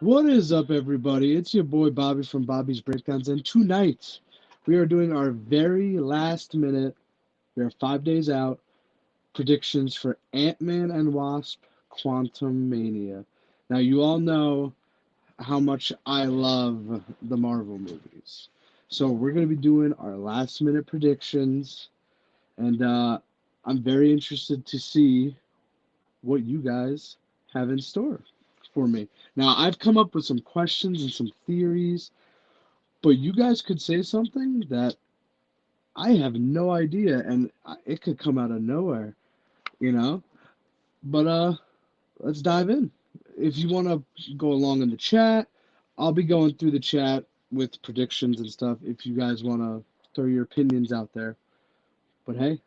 What is up, everybody? It's your boy Bobby from Bobby's Breakdowns, and tonight we are doing our very last minute, we are 5 days out, predictions for Antman and Wasp Quantumania. Now, you all know how much I love the Marvel movies. So, we're going to be doing our last minute predictions, and I'm very interested to see what you guys have in store for me. Now, I've come up with some questions and some theories, but you guys could say something that I have no idea, and it could come out of nowhere, you know? But let's dive in. If you want to go along in the chat, I'll be going through the chat with predictions and stuff if you guys want to throw your opinions out there. But hey,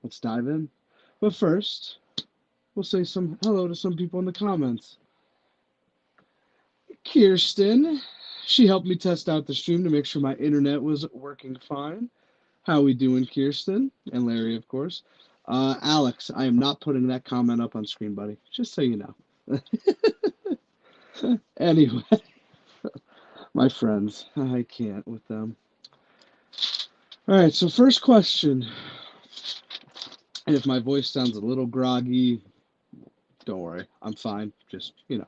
let's dive in. But first, we'll say some hello to some people in the comments. Kirsten, she helped me test out the stream to make sure my internet was working fine. How we doing, Kirsten? And Larry, of course. Alex, I am not putting that comment up on screen, buddy. Just so you know. Anyway, my friends, I can't with them. All right, so first question. And if my voice sounds a little groggy, don't worry. I'm fine. Just, a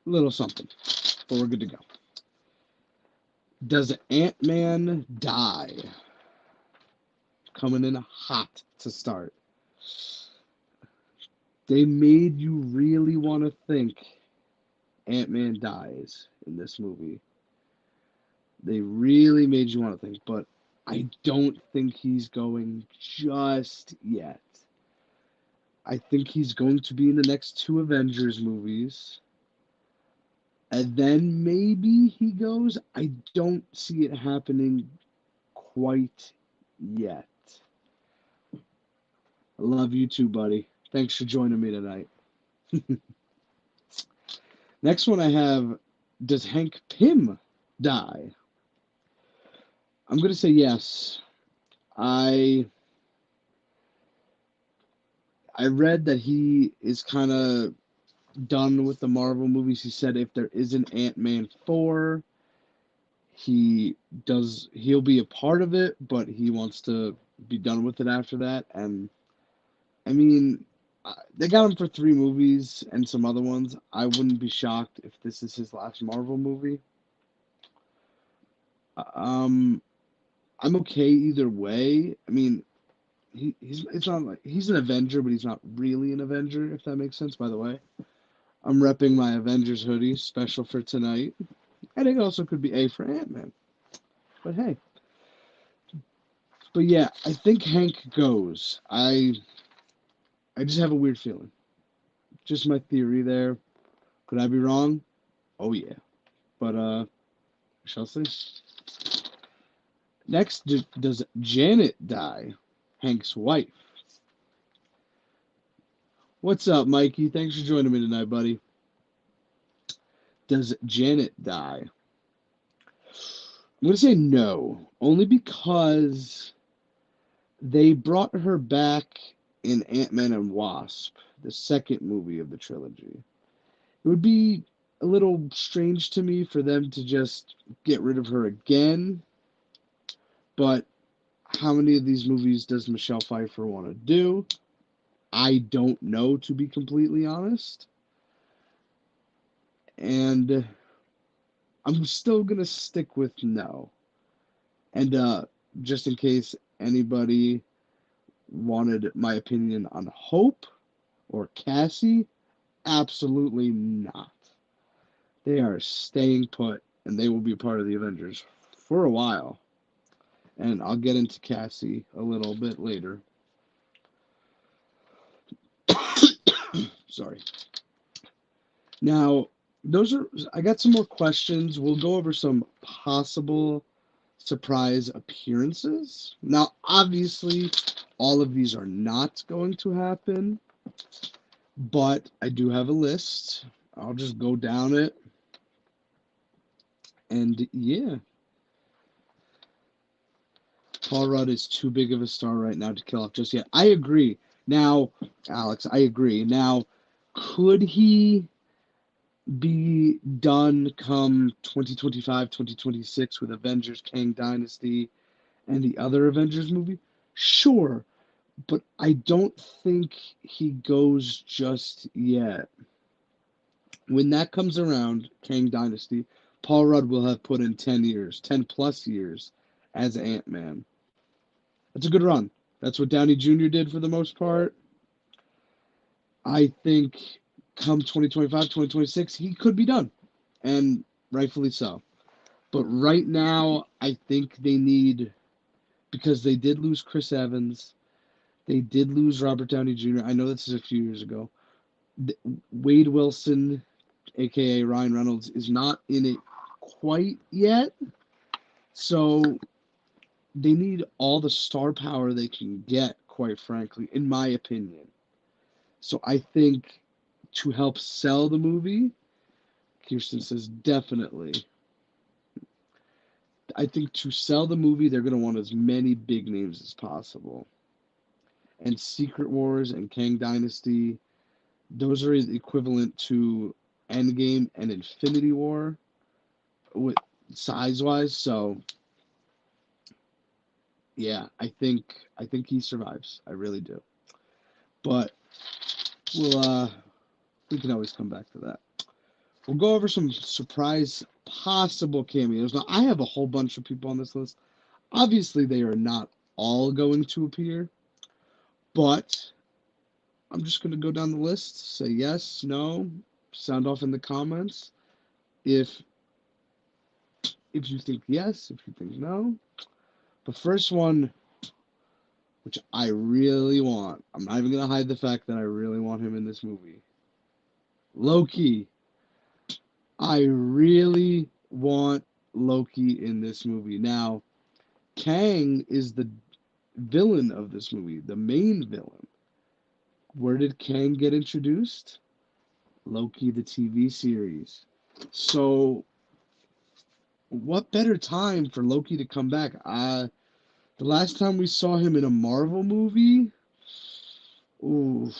little something. But we're good to go. Does Ant-Man die? Coming in hot to start. They made you really want to think Ant-Man dies in this movie. They really made you want to think, but I don't think he's going just yet. I think he's going to be in the next two Avengers movies. And then maybe he goes. I don't see it happening quite yet. I love you too, buddy. Thanks for joining me tonight. Next one I have, does Hank Pym die? I'm going to say yes. I read that he is kind of done with the Marvel movies. He said if there is an Ant-Man 4, he'll be a part of it, but he wants to be done with it after that. And I mean, they got him for 3 movies and some other ones. I wouldn't be shocked if this is his last Marvel movie. I'm okay either way. I mean, it's not like he's an Avenger, but he's not really an Avenger, if that makes sense. By the way, I'm repping my Avengers hoodie, special for tonight. I think it also could be A for Ant-Man. But hey. But yeah, I think Hank goes. I just have a weird feeling. Just my theory there. Could I be wrong? Oh yeah. But we shall see. Next, does Janet die? Hank's wife. What's up, Mikey? Thanks for joining me tonight, buddy. Does Janet die? I'm going to say no, only because they brought her back in Antman and Wasp, the second movie of the trilogy. It would be a little strange to me for them to just get rid of her again, but how many of these movies does Michelle Pfeiffer want to do? I don't know, to be completely honest. And I'm still going to stick with no. And just in case anybody wanted my opinion on Hope or Cassie, absolutely not. They are staying put, and they will be part of the Avengers for a while. And I'll get into Cassie a little bit later. Sorry. Now, I got some more questions. We'll go over some possible surprise appearances. Now, obviously, all of these are not going to happen, but I do have a list. I'll just go down it. And yeah. Paul Rudd is too big of a star right now to kill off just yet. I agree. Now, Alex, I agree. Now, could he be done come 2025, 2026 with Avengers Kang Dynasty and the other Avengers movie? Sure, but I don't think he goes just yet. When that comes around, Kang Dynasty, Paul Rudd will have put in 10 years, 10 plus years as Ant-Man. That's a good run. That's what Downey Jr. did for the most part. I think come 2025, 2026, he could be done, and rightfully so. But right now, I think they need, because they did lose Chris Evans, they did lose Robert Downey Jr. I know this is a few years ago. Wade Wilson, aka Ryan Reynolds, is not in it quite yet. So they need all the star power they can get, quite frankly, in my opinion. So I think to help sell the movie, Kirsten says definitely. I think to sell the movie, they're going to want as many big names as possible. And Secret Wars and Kang Dynasty, those are equivalent to Endgame and Infinity War with size wise. So yeah, I think he survives. I really do. But we can always come back to that. We'll go over some surprise possible cameos. Now I have a whole bunch of people on this list. Obviously they are not all going to appear, but I'm just going to go down the list, say yes, no, sound off in the comments if you think yes, if you think no. The first one, which I really want, I'm not even going to hide the fact that I really want him in this movie. Loki. I really want Loki in this movie. Now, Kang is the villain of this movie, the main villain. Where did Kang get introduced? Loki, the TV series. So, what better time for Loki to come back? The last time we saw him in a Marvel movie, ooh,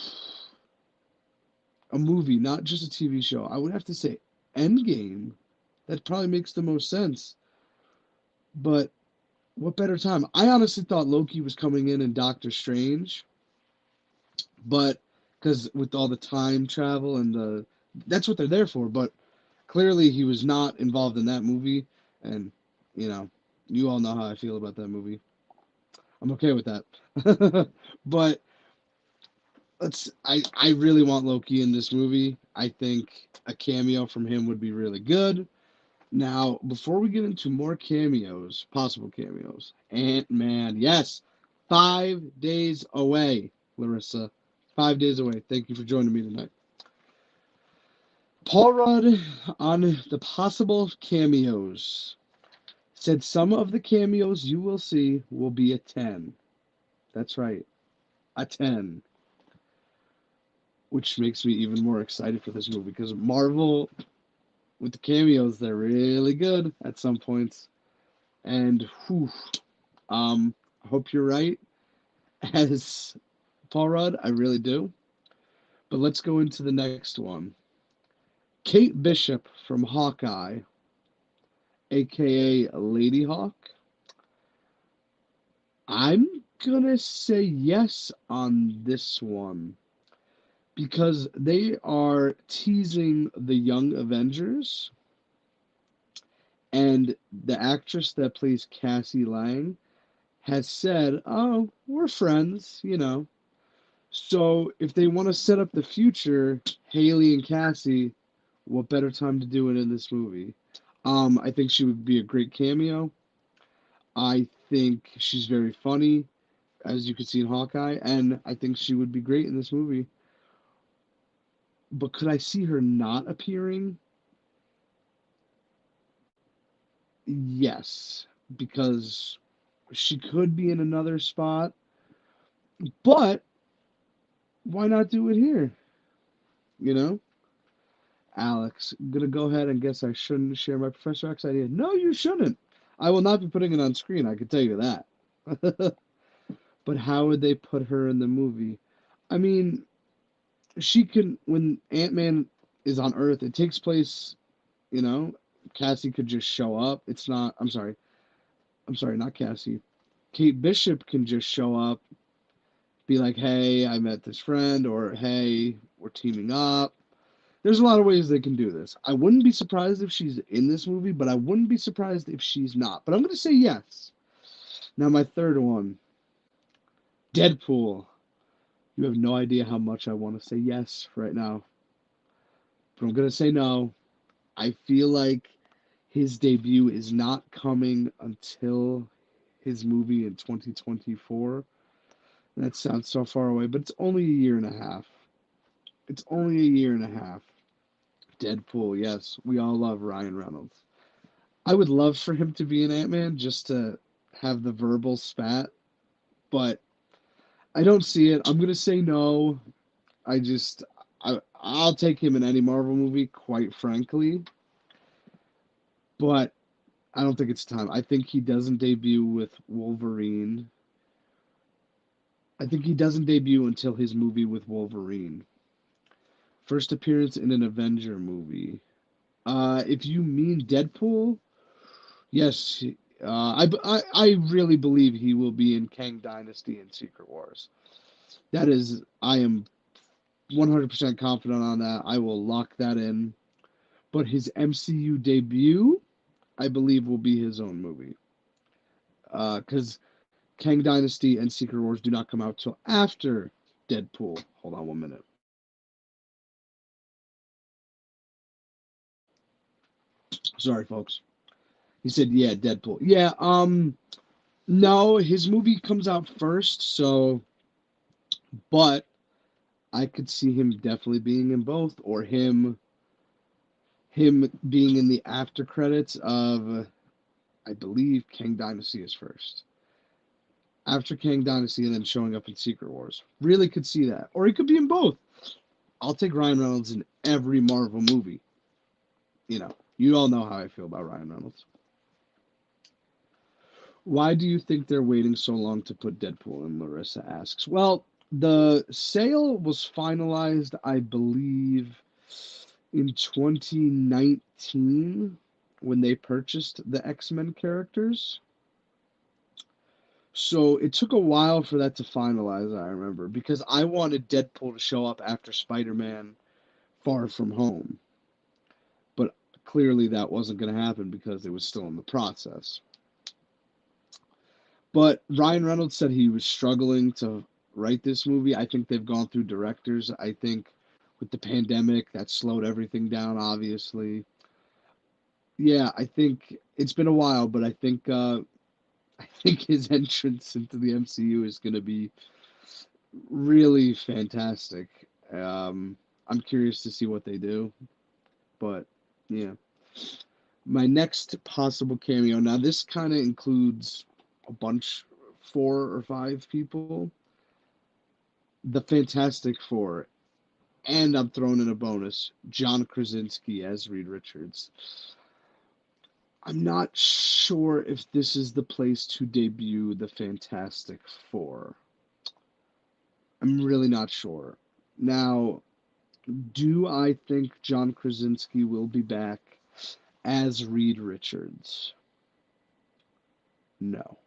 a movie, not just a TV show, I would have to say Endgame. That probably makes the most sense. But what better time? I honestly thought Loki was coming in Doctor Strange, but because with all the time travel and that's what they're there for. But clearly he was not involved in that movie, and you know, you all know how I feel about that movie. I'm okay with that. But I really want Loki in this movie. I think a cameo from him would be really good. Now, before we get into more cameos, possible cameos, Ant-Man, yes, 5 days away, Larissa. 5 days away. Thank you for joining me tonight. Paul Rudd on the possible cameos said some of the cameos you will see will be a 10. That's right, a 10. Which makes me even more excited for this movie because Marvel, with the cameos, they're really good at some points. And whew, I hope you're right, as Paul Rudd. I really do. But let's go into the next one. Kate Bishop from Hawkeye, aka Lady Hawk. I'm gonna say yes on this one because they are teasing the Young Avengers, and the actress that plays Cassie Lang has said, "Oh, we're friends," you know. So if they want to set up the future, Haley and Cassie, what better time to do it in this movie? I think she would be a great cameo. I think she's very funny, as you could see in Hawkeye, and I think she would be great in this movie. But could I see her not appearing? Yes, because she could be in another spot, but why not do it here? You know? Alex, I'm gonna go ahead and guess I shouldn't share my Professor X idea. No, you shouldn't. I will not be putting it on screen, I can tell you that. But how would they put her in the movie? I mean, she can, when Ant-Man is on Earth. It takes place, you know, Cassie could just show up. It's not, I'm sorry, not Cassie. Kate Bishop can just show up, be like, hey, I met this friend, or hey, we're teaming up. There's a lot of ways they can do this. I wouldn't be surprised if she's in this movie, but I wouldn't be surprised if she's not. But I'm going to say yes. Now, my third one, Deadpool. You have no idea how much I want to say yes right now, but I'm going to say no. I feel like his debut is not coming until his movie in 2024. That sounds so far away, but it's only a year and a half. It's only a year and a half. Deadpool, yes, we all love Ryan Reynolds. I would love for him to be an Ant-Man just to have the verbal spat, but I don't see it. I'm gonna say no. I just I'll take him in any Marvel movie, quite frankly, but I don't think it's time. I think he doesn't debut with Wolverine. I think he doesn't debut until his movie with Wolverine. First appearance in an Avenger movie. If you mean Deadpool, yes, I really believe he will be in Kang Dynasty and Secret Wars. That is, I am 100% confident on that. I will lock that in. But his MCU debut, I believe, will be his own movie. Because Kang Dynasty and Secret Wars do not come out till after Deadpool. Hold on 1 minute. Sorry, folks. He said, yeah, Deadpool. Yeah, no, his movie comes out first, so, but I could see him definitely being in both, or him being in the after credits of, I believe, Kang Dynasty is first. After Kang Dynasty and then showing up in Secret Wars. Really could see that. Or he could be in both. I'll take Ryan Reynolds in every Marvel movie. You know, you all know how I feel about Ryan Reynolds. Why do you think they're waiting so long to put Deadpool in? Larissa asks. Well, the sale was finalized, I believe, in 2019 when they purchased the X-Men characters. So it took a while for that to finalize, I remember, because I wanted Deadpool to show up after Spider-Man Far From Home. But clearly that wasn't going to happen because it was still in the process. But Ryan Reynolds said he was struggling to write this movie. I think they've gone through directors. I think with the pandemic, that slowed everything down, obviously. Yeah, I think it's been a while, but I think his entrance into the MCU is going to be really fantastic. I'm curious to see what they do, but yeah. My next possible cameo. Now, this kind of includes a bunch, 4 or 5 people. The Fantastic Four, and I'm throwing in a bonus, John Krasinski as Reed Richards. I'm not sure if this is the place to debut the Fantastic Four. I'm really not sure. Now, do I think John Krasinski will be back as Reed Richards? No.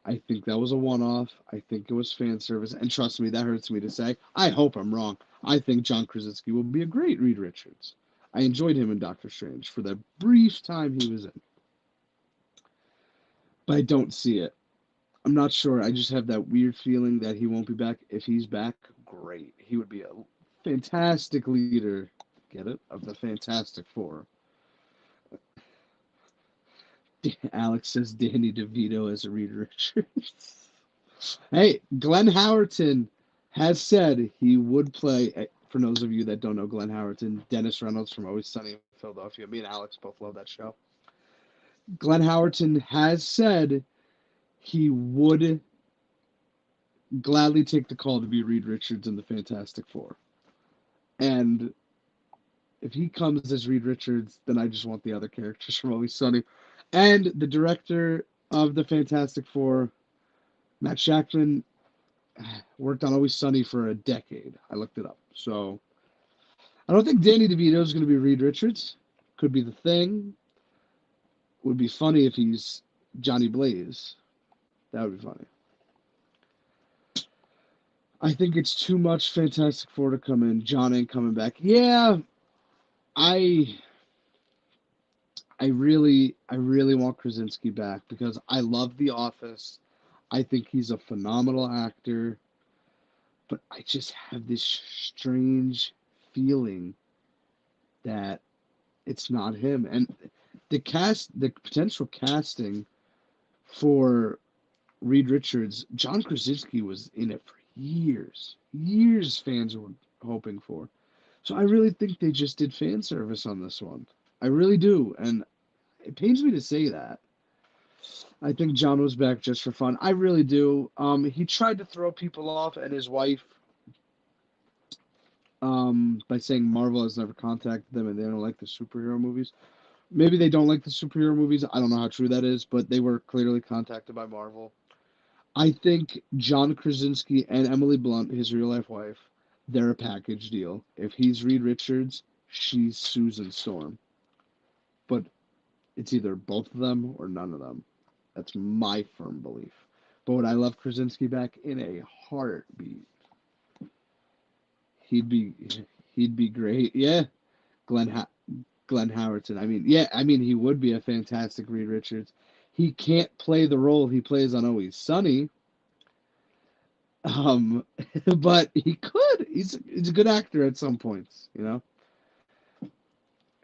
I think that was a one-off. I think it was fan service. And trust me, that hurts me to say. I hope I'm wrong. I think John Krasinski will be a great Reed Richards. I enjoyed him in Doctor Strange for the brief time he was in. But I don't see it. I'm not sure. I just have that weird feeling that he won't be back. If he's back, great. He would be a fantastic leader, get it, of the Fantastic Four. Alex says Danny DeVito as Reed Richards. Hey, Glenn Howerton has said he would play, for those of you that don't know Glenn Howerton, Dennis Reynolds from Always Sunny in Philadelphia. Me and Alex both love that show. Glenn Howerton has said he would gladly take the call to be Reed Richards in the Fantastic Four. And if he comes as Reed Richards, then I just want the other characters from Always Sunny. And the director of the Fantastic Four, Matt Shakman, worked on Always Sunny for a decade. I looked it up. So I don't think Danny DeVito is going to be Reed Richards. Could be The Thing. Would be funny if he's Johnny Blaze. That would be funny. I think it's too much Fantastic Four to come in. John ain't coming back. Yeah, I really want Krasinski back because I love The Office. I think he's a phenomenal actor, but I just have this strange feeling that it's not him. And the potential casting for Reed Richards, John Krasinski was in it for years. Years fans were hoping for. So I really think they just did fan service on this one. I really do. And it pains me to say that. I think John was back just for fun. I really do. He tried to throw people off and his wife by saying Marvel has never contacted them and they don't like the superhero movies. Maybe they don't like the superhero movies. I don't know how true that is, but they were clearly contacted by Marvel. I think John Krasinski and Emily Blunt, his real life wife, they're a package deal. If he's Reed Richards, she's Susan Storm. But it's either both of them or none of them. That's my firm belief. But would I love Krasinski back in a heartbeat? He'd be great. Yeah, Glenn Howerton. I mean he would be a fantastic Reed Richards. He can't play the role he plays on Always Sunny. But he could. He's a good actor at some points, you know.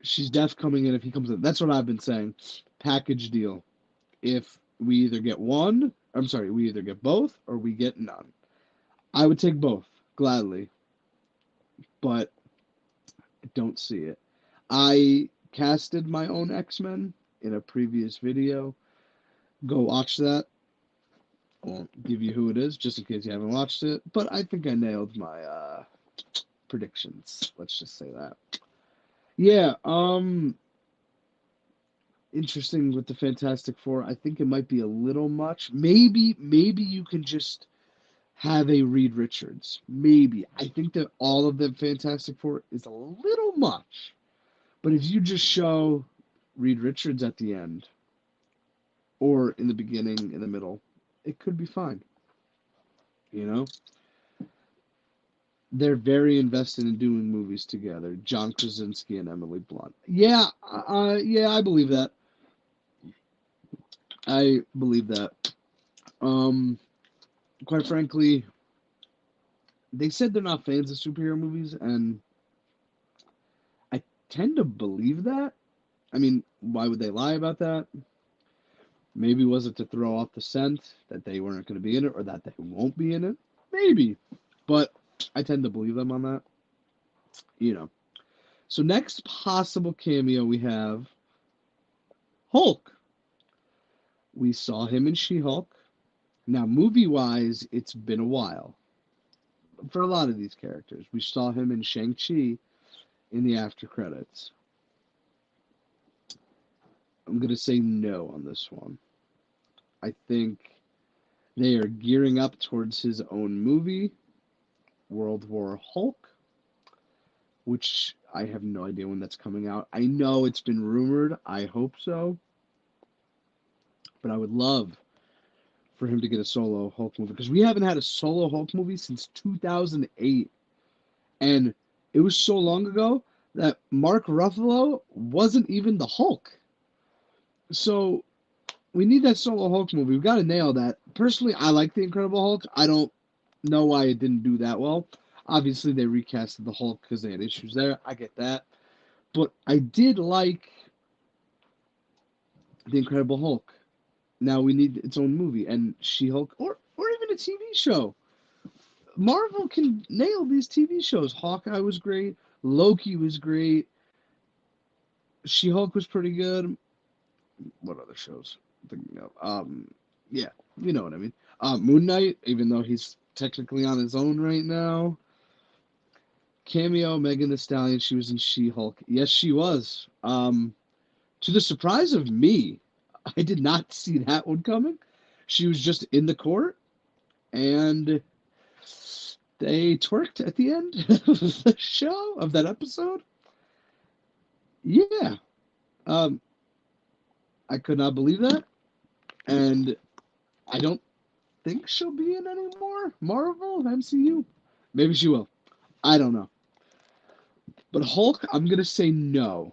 She's deaf coming in if he comes in. That's what I've been saying. Package deal. If we either get we either get both or we get none. I would take both gladly, but I don't see it. I casted my own X-Men in a previous video. Go watch that. I won't give you who it is, just in case you haven't watched it. But I think I nailed my predictions. Let's just say that. Yeah, interesting with the Fantastic Four. I think it might be a little much. Maybe you can just have a Reed Richards. Maybe. I think that all of the Fantastic Four is a little much. But if you just show Reed Richards at the end, or in the beginning, in the middle, it could be fine. You know? They're very invested in doing movies together. John Krasinski and Emily Blunt. Yeah, I believe that. I believe that. Quite frankly, they said they're not fans of superhero movies, and I tend to believe that. I mean, why would they lie about that? Maybe was it to throw off the scent that they weren't going to be in it or that they won't be in it? Maybe. But I tend to believe them on that. You know. So next possible cameo we have Hulk. We saw him in She-Hulk. Now, movie-wise, it's been a while for a lot of these characters. We saw him in Shang-Chi in the after credits. I'm going to say no on this one. I think they are gearing up towards his own movie, World War Hulk, which I have no idea when that's coming out. I know it's been rumored. I hope so. But I would love for him to get a solo Hulk movie, because we haven't had a solo Hulk movie since 2008. And it was so long ago that Mark Ruffalo wasn't even the Hulk. So we need that solo Hulk movie. We've got to nail that. Personally, I like The Incredible Hulk. I don't know why it didn't do that well. Obviously, they recasted the Hulk because they had issues there. I get that. But I did like The Incredible Hulk. Now we need its own movie, and She-Hulk, or even a TV show. Marvel can nail these TV shows. Hawkeye was great. Loki was great. She-Hulk was pretty good. What other shows? Yeah, you know what I mean. Moon Knight, even though he's technically on his own right now. Cameo, Megan Thee Stallion, she was in She-Hulk. Yes, she was. To the surprise of me, I did not see that one coming. She was just in the court, and they twerked at the end of the show, of that episode. Yeah. Um, I could not believe that. And I don't think she'll be in anymore. Marvel, MCU. Maybe she will. I don't know. But Hulk, I'm going to say no.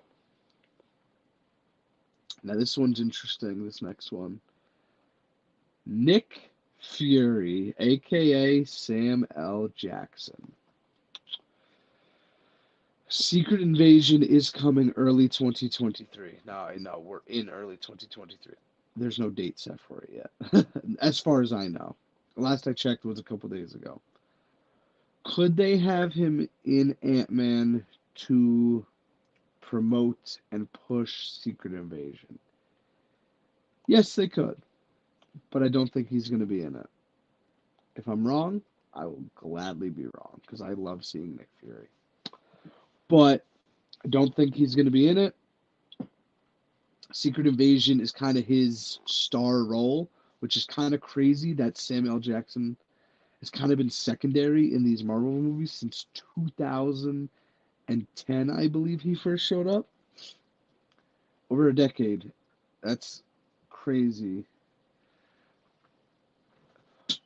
Now, this one's interesting, this next one. Nick Fury, a.k.a. Sam L. Jackson. Secret Invasion is coming early 2023. Now, I know we're in early 2023. There's no date set for it yet, as far as I know. Last I checked was a couple days ago. Could they have him in Ant-Man to promote and push Secret Invasion? Yes, they could, but I don't think he's going to be in it. If I'm wrong, I will gladly be wrong, because I love seeing Nick Fury. But I don't think he's going to be in it. Secret Invasion is kind of his star role, which is kind of crazy that Samuel L. Jackson has kind of been secondary in these Marvel movies since 2010, I believe he first showed up. Over a decade. That's crazy.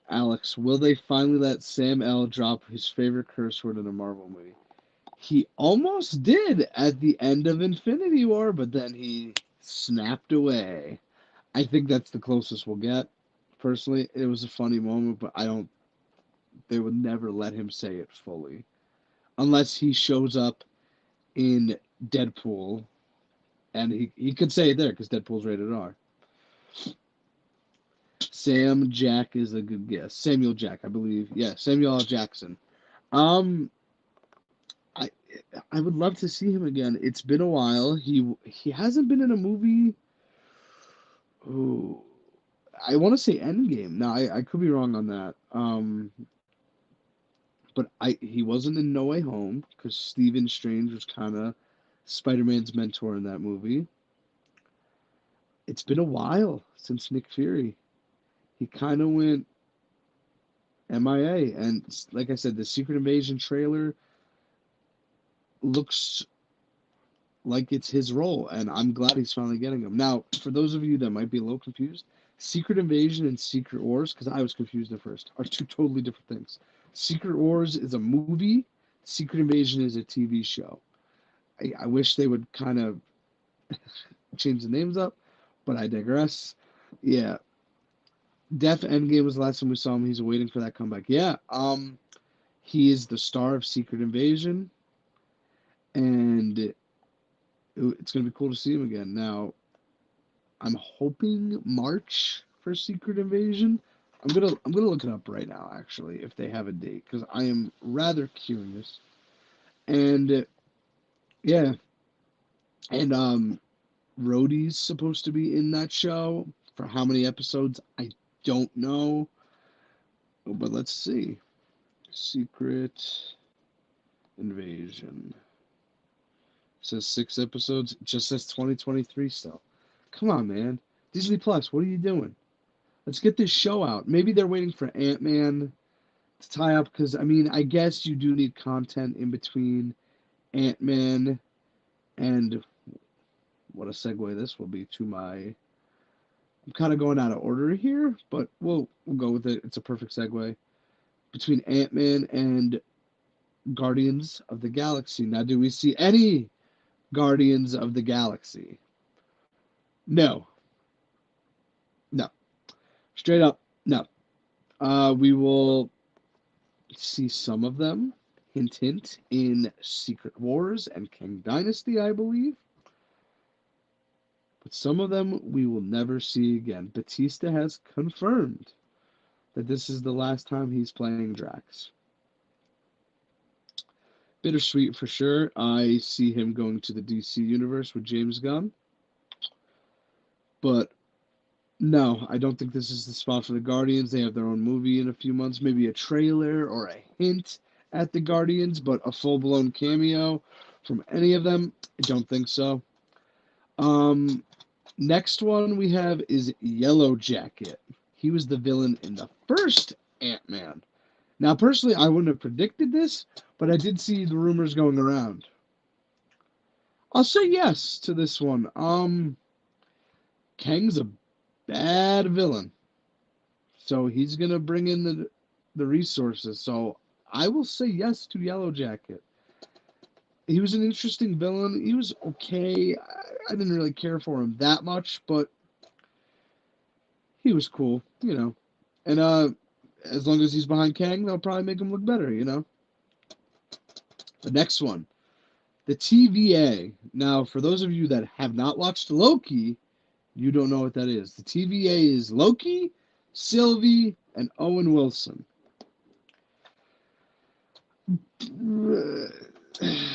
Alex, will they finally let Sam L. drop his favorite curse word in a Marvel movie? He almost did at the end of Infinity War, but then he snapped away. I think that's the closest we'll get. Personally, it was a funny moment, but they would never let him say it fully. Unless he shows up in Deadpool, and he could say it there, because Deadpool's rated R. Sam Jack is a good guess. Samuel Jack, I believe. Yeah, Samuel L. Jackson. Um, I I would love to see him again. It's been a while. He hasn't been in a movie. Oh, I want to say Endgame. No, I could be wrong on that. But he wasn't in No Way Home, because Stephen Strange was kind of Spider-Man's mentor in that movie. It's been a while since Nick Fury. He kind of went MIA, and like I said, the Secret Invasion trailer looks like it's his role, and I'm glad he's finally getting him. Now, for those of you that might be a little confused, Secret Invasion and Secret Wars, because I was confused at first, are two totally different things. Secret Wars is a movie. Secret Invasion is a TV show. I wish they would kind of change the names up, but I digress. Yeah. Def Endgame was the last time we saw him. He's waiting for that comeback. Yeah. He is the star of Secret Invasion, and it's going to be cool to see him again. Now, I'm hoping March for Secret Invasion. I'm gonna look it up right now, actually, if they have a date, because I am rather curious. And yeah, and Rhodey's supposed to be in that show. For how many episodes, I don't know. But let's see. Secret Invasion. It says 6 episodes. It just says 2023 still. Come on, man. Disney Plus, what are you doing? Let's get this show out. Maybe they're waiting for Ant-Man to tie up, because, I mean, I guess you do need content in between Ant-Man and what a segue this will be to my... I'm kind of going out of order here, but we'll go with it. It's a perfect segue. Between Ant-Man and Guardians of the Galaxy. Now, do we see any Guardians of the Galaxy? No. No. Straight up, no. We will see some of them, hint, hint, in Secret Wars and Kang Dynasty, I believe. But some of them we will never see again. Batista has confirmed that this is the last time he's playing Drax. Bittersweet for sure. I see him going to the DC universe with James Gunn. But no, I don't think this is the spot for the Guardians. They have their own movie in a few months, maybe a trailer or a hint at the Guardians, but a full-blown cameo from any of them, I don't think so. Next one we have is Yellow Jacket. He was the villain in the first Ant-Man. Now, personally, I wouldn't have predicted this, but I did see the rumors going around. I'll say yes to this one. Kang's a bad villain, so he's gonna bring in the resources. So I will say yes to Yellow Jacket. He was an interesting villain. He was okay. I didn't really care for him that much, but he was cool, you know. And as long as he's behind Kang, they'll probably make him look better, you know. The next one, the TVA. Now, for those of you that have not watched Loki, you don't know what that is. The TVA is Loki, Sylvie, and Owen Wilson.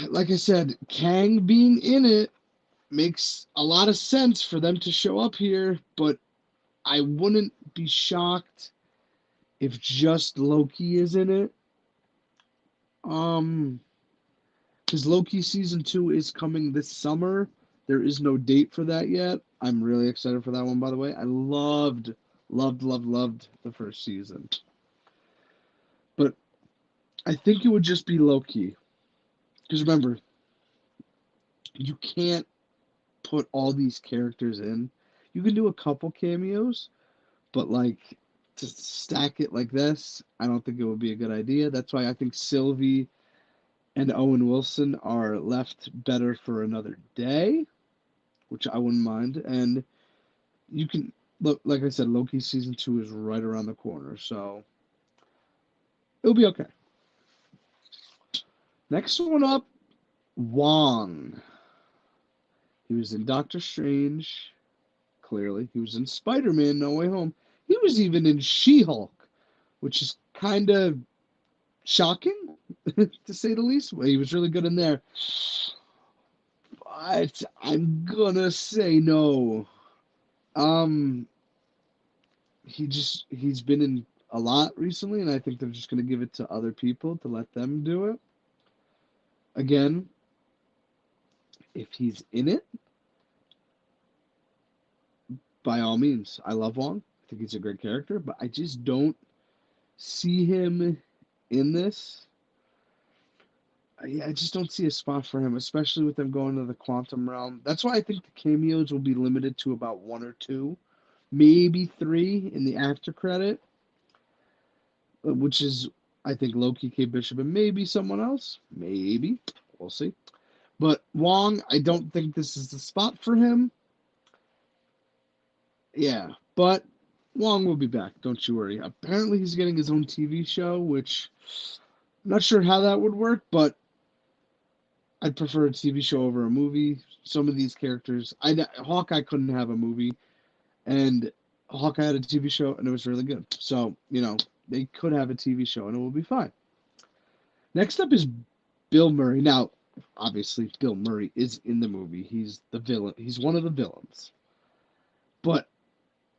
Like I said, Kang being in it makes a lot of sense for them to show up here, but I wouldn't be shocked if just Loki is in it. Because Loki season 2 is coming this summer. There is no date for that yet. I'm really excited for that one, by the way. I loved the first season. But I think it would just be Loki. Because remember, you can't put all these characters in. You can do a couple cameos, but like to stack it like this, I don't think it would be a good idea. That's why I think Sylvie and Owen Wilson are left better for another day, which I wouldn't mind. And you can look, like I said, Loki season 2 is right around the corner, so it'll be okay. Next one up, Wong. He was in Doctor Strange, clearly. He was in Spider-Man No Way Home. He was even in She-Hulk, which is kind of shocking, to say the least. Well, he was really good in there. But I'm gonna say no. He's been in a lot recently, and I think they're just gonna give it to other people to let them do it. Again, if he's in it, by all means, I love Wong. I think he's a great character, but I just don't see him in this. I just don't see a spot for him, especially with them going to the quantum realm. That's why I think the cameos will be limited to about 1 or 2, maybe 3 in the after credit, which is, I think, Loki, Kate Bishop, and maybe someone else. Maybe. We'll see. But Wong, I don't think this is the spot for him. Yeah, but Wong will be back, don't you worry. Apparently he's getting his own TV show, which I'm not sure how that would work, but I'd prefer a TV show over a movie. Some of these characters, Hawkeye couldn't have a movie, and Hawkeye had a TV show, and it was really good. So, they could have a TV show, and it will be fine. Next up is Bill Murray. Now, obviously, Bill Murray is in the movie. He's the villain. He's one of the villains. But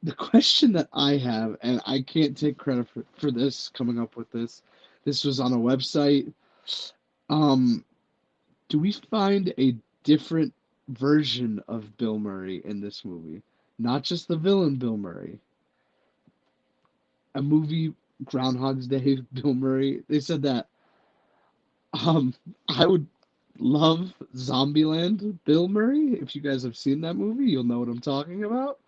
the question that I have, and I can't take credit for this, coming up with this was on a website. Do we find a different version of Bill Murray in this movie? Not just the villain Bill Murray. A movie, Groundhog's Day, Bill Murray. They said that. I would love Zombieland Bill Murray. If you guys have seen that movie, you'll know what I'm talking about.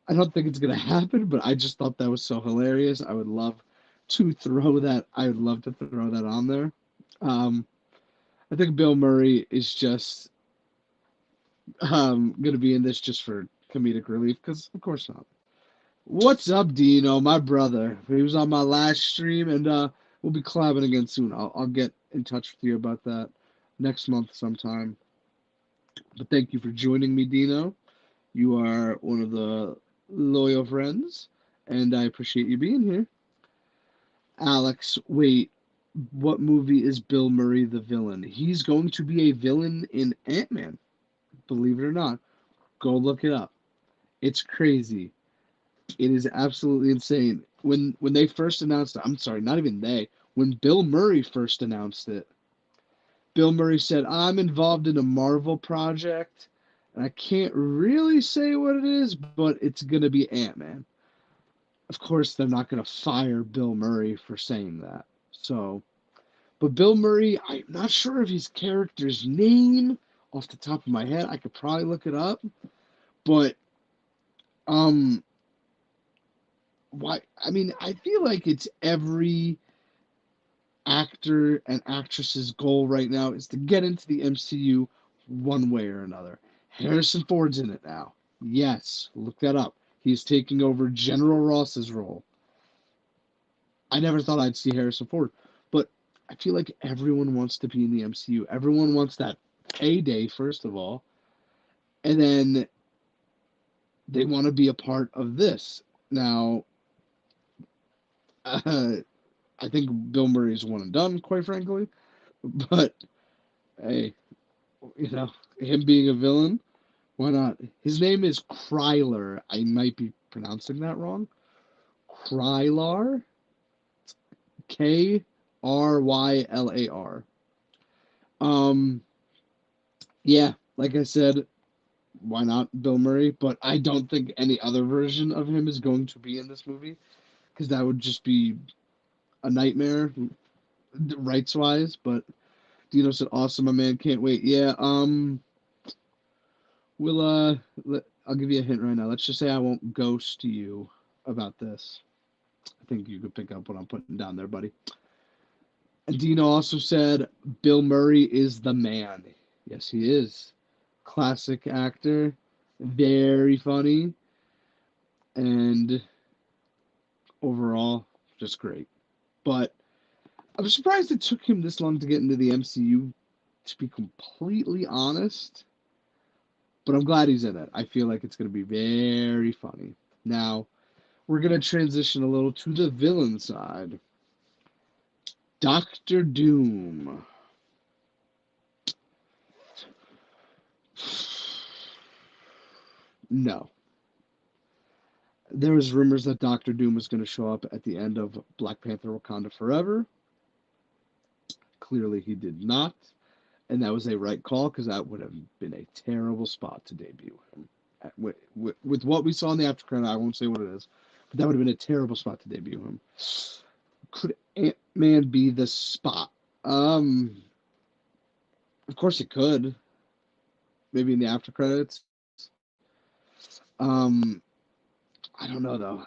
I don't think it's going to happen, but I just thought that was so hilarious. I would love to throw that. I would love to throw that on there. I think Bill Murray is just going to be in this just for comedic relief, because of course not. What's up, Dino, my brother? He was on my last stream, and we'll be collabing again soon. I'll get in touch with you about that next month sometime. But thank you for joining me, Dino. You are one of the loyal friends, and I appreciate you being here. Alex, wait, what movie is Bill Murray the villain? He's going to be a villain in Ant-Man, believe it or not. Go look it up. It's crazy. It is absolutely insane. When they first announced it, I'm sorry, not even they, when Bill Murray first announced it, Bill Murray said, I'm involved in a Marvel project, and I can't really say what it is, but it's going to be Ant-Man. of course, they're not going to fire Bill Murray for saying that. So, but Bill Murray, I'm not sure of his character's name off the top of my head. I could probably look it up, but um, why? I mean, I feel like it's every actor and actress's goal right now is to get into the MCU one way or another. Harrison Ford's in it now. Yes, look that up. He's taking over General Ross's role. I never thought I'd see Harrison Ford, but I feel like everyone wants to be in the MCU. Everyone wants that payday, first of all, and then they want to be a part of this. Now, I think Bill Murray's one and done, quite frankly, but hey, him being a villain, why not? His name is Krylar. I might be pronouncing that wrong. Krylar? Krylar. Um, yeah, like I said, why not Bill Murray? But I don't think any other version of him is going to be in this movie because that would just be a nightmare, rights wise. But Dino said, "Awesome, my man, can't wait." Yeah, we'll I'll give you a hint right now. Let's just say I won't ghost you about this. I think you could pick up what I'm putting down there, buddy. And Dino also said Bill Murray is the man. Yes, he is. Classic actor, very funny, and overall just great. But I'm surprised it took him this long to get into the MCU, to be completely honest. But I'm glad he's in it. I feel like it's going to be very funny. Now, we're going to transition a little to the villain side. Doctor Doom. No. There was rumors that Doctor Doom was going to show up at the end of Black Panther Wakanda Forever. Clearly he did not. And that was a right call because that would have been a terrible spot to debut him. With what we saw in the after credit, I won't say what it is, but that would have been a terrible spot to debut him. Could Ant-Man be the spot? Of course it could. Maybe in the after credits. I don't know though.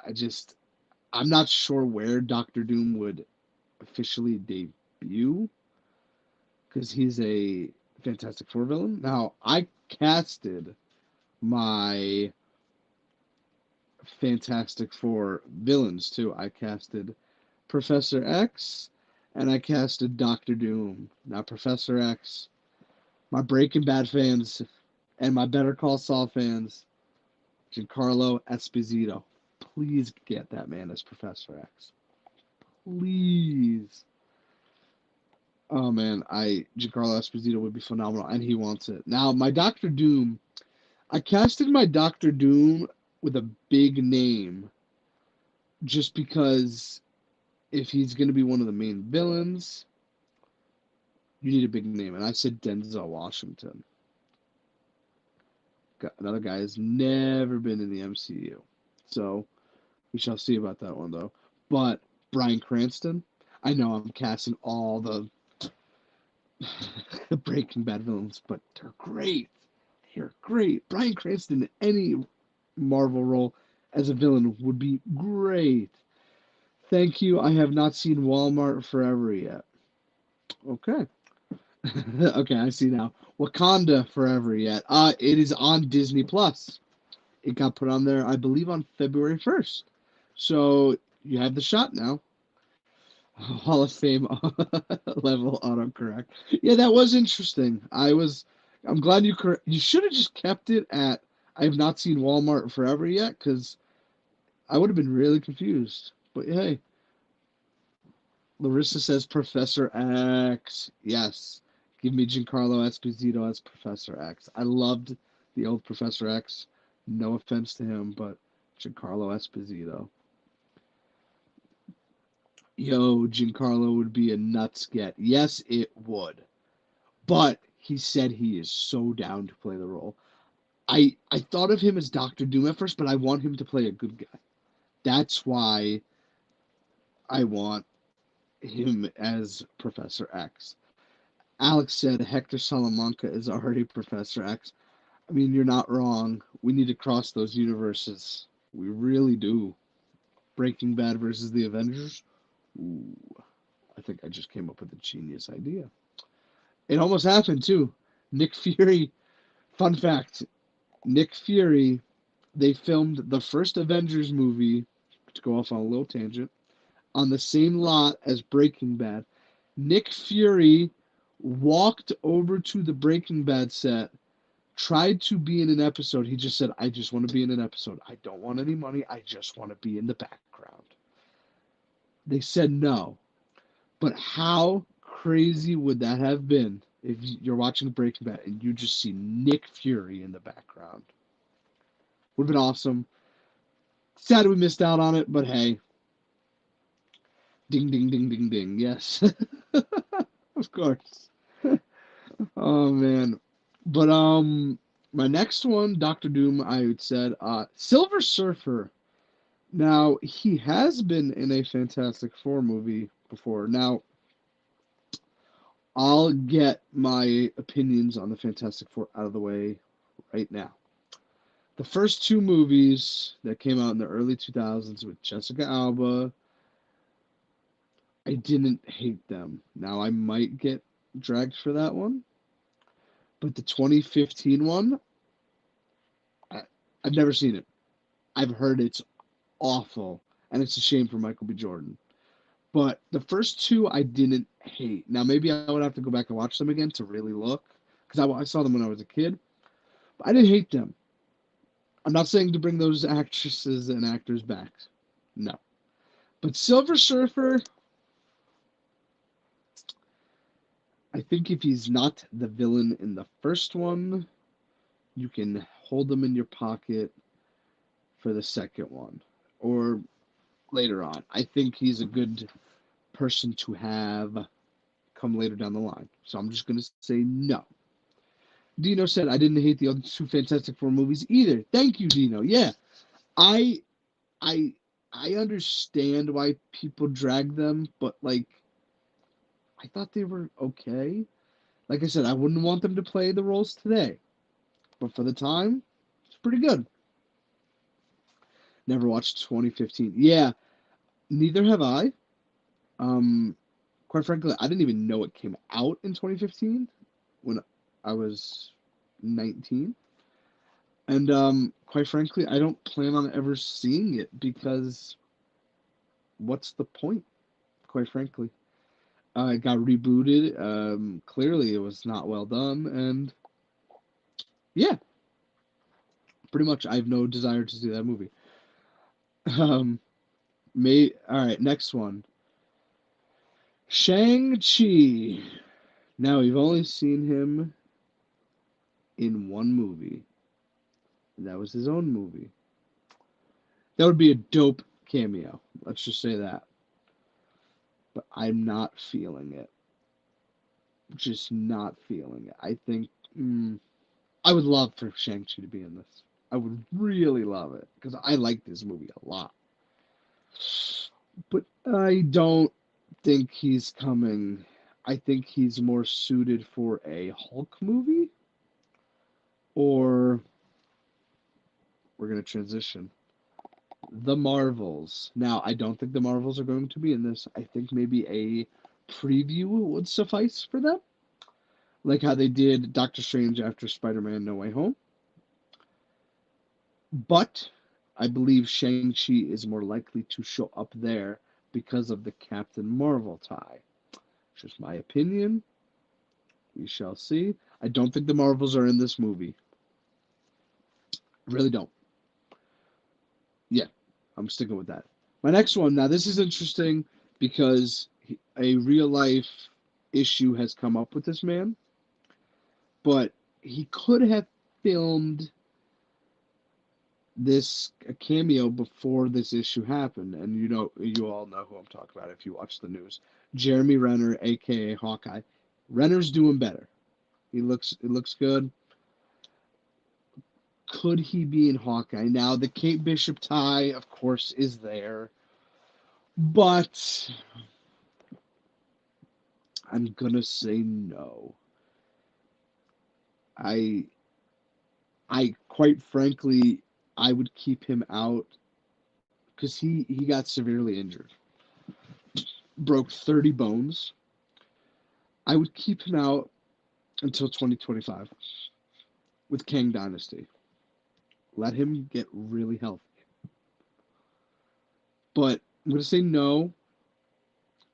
I'm not sure where Doctor Doom would officially debut because he's a Fantastic Four villain. Now, I casted my Fantastic Four villains too. I casted Professor X and I casted Doctor Doom. Now, Professor X, my Breaking Bad fans and my Better Call Saul fans, Giancarlo Esposito, please get that man as Professor X. Please. Oh man, Giancarlo Esposito would be phenomenal, and he wants it. Now, my Doctor Doom, I casted my Doctor Doom with a big name, just because if he's going to be one of the main villains, you need a big name, and I said Denzel Washington. Another guy has never been in the MCU, so we shall see about that one though. But Bryan Cranston, I know I'm casting all the Breaking Bad villains, but they're great. They're great. Bryan Cranston in any Marvel role as a villain would be great. Thank you. I have not seen Walmart Forever yet. Okay. Okay, I see now. Wakanda Forever yet. It is on Disney Plus. It got put on there, I believe, on February 1st. So you have the shot now. Hall of Fame level autocorrect. Yeah, that was interesting. I'm glad you should have just kept it at I have not seen Walmart Forever yet, because I would have been really confused. But hey, Larissa says Professor X. Yes. Give me Giancarlo Esposito as Professor X. I loved the old Professor X. No offense to him, but Giancarlo Esposito. Yo, Giancarlo would be a nuts get. Yes, it would. But he said he is so down to play the role. I thought of him as Doctor Doom at first, but I want him to play a good guy. That's why I want him as Professor X. Alex said Hector Salamanca is already Professor X. I mean, you're not wrong. We need to cross those universes. We really do. Breaking Bad versus the Avengers. Ooh, I think I just came up with a genius idea. It almost happened too. Nick Fury. Fun fact: Nick Fury. They filmed the first Avengers movie. To go off on a little tangent, on the same lot as Breaking Bad. Nick Fury walked over to the Breaking Bad set, tried to be in an episode. He just said, I just want to be in an episode. I don't want any money. I just want to be in the background. They said no. But how crazy would that have been if you're watching Breaking Bad and you just see Nick Fury in the background? Would have been awesome. Sad we missed out on it, but hey. Ding, ding, ding, ding, ding. Yes. Of course. Oh, man. But, my next one, Doctor Doom, I said, Silver Surfer. Now, he has been in a Fantastic Four movie before. Now, I'll get my opinions on the Fantastic Four out of the way right now. The first two movies that came out in the early 2000s with Jessica Alba, I didn't hate them. Now, I might get dragged for that one. But the 2015 one, I've never seen it. I've heard it's awful, and it's a shame for Michael B. Jordan. But the first two I didn't hate. Now, maybe I would have to go back and watch them again to really look, because I saw them when I was a kid. But I didn't hate them. I'm not saying to bring those actresses and actors back. No. But Silver Surfer, I think if he's not the villain in the first one, you can hold him in your pocket for the second one. Or later on. I think he's a good person to have come later down the line. So I'm just going to say no. Dino said I didn't hate the other two Fantastic Four movies either. Thank you, Dino. Yeah, I I I understand why people drag them, but like I thought they were okay. Like I said, I wouldn't want them to play the roles today, but for the time, it's pretty good. Never watched 2015. Yeah, neither have I. Um, quite frankly, I didn't even know it came out in 2015 when I was 19. And quite frankly, I don't plan on ever seeing it because what's the point? Quite frankly, it got rebooted. Clearly, it was not well done, and yeah, pretty much, I have no desire to see that movie. Um, all right, next one, Shang-Chi. Now we've only seen him in one movie. And that was his own movie. That would be a dope cameo. Let's just say that. But I'm not feeling it. Just not feeling it. I think I would love for Shang-Chi to be in this. I would really love it because I like this movie a lot. But I don't think he's coming. I think he's more suited for a Hulk movie, or we're going to transition. The Marvels. Now, I don't think the Marvels are going to be in this. I think maybe a preview would suffice for them, like how they did Doctor Strange after Spider-Man No Way Home. But I believe Shang-Chi is more likely to show up there because of the Captain Marvel tie. Just my opinion. We shall see. I don't think the Marvels are in this movie. Really don't. Yeah, I'm sticking with that. My next one, now this is interesting because a real life issue has come up with this man, but he could have filmed this a cameo before this issue happened, and you all know who I'm talking about if you watch the news. Jeremy Renner, aka Hawkeye. Renner's doing better. It looks good. Could he be in Hawkeye? Now, the Kate Bishop tie, of course, is there, but I'm gonna say no. I, I quite frankly, I would keep him out because he got severely injured, broke 30 bones. I would keep him out until 2025 with Kang Dynasty. Let him get really healthy. But I'm gonna say no.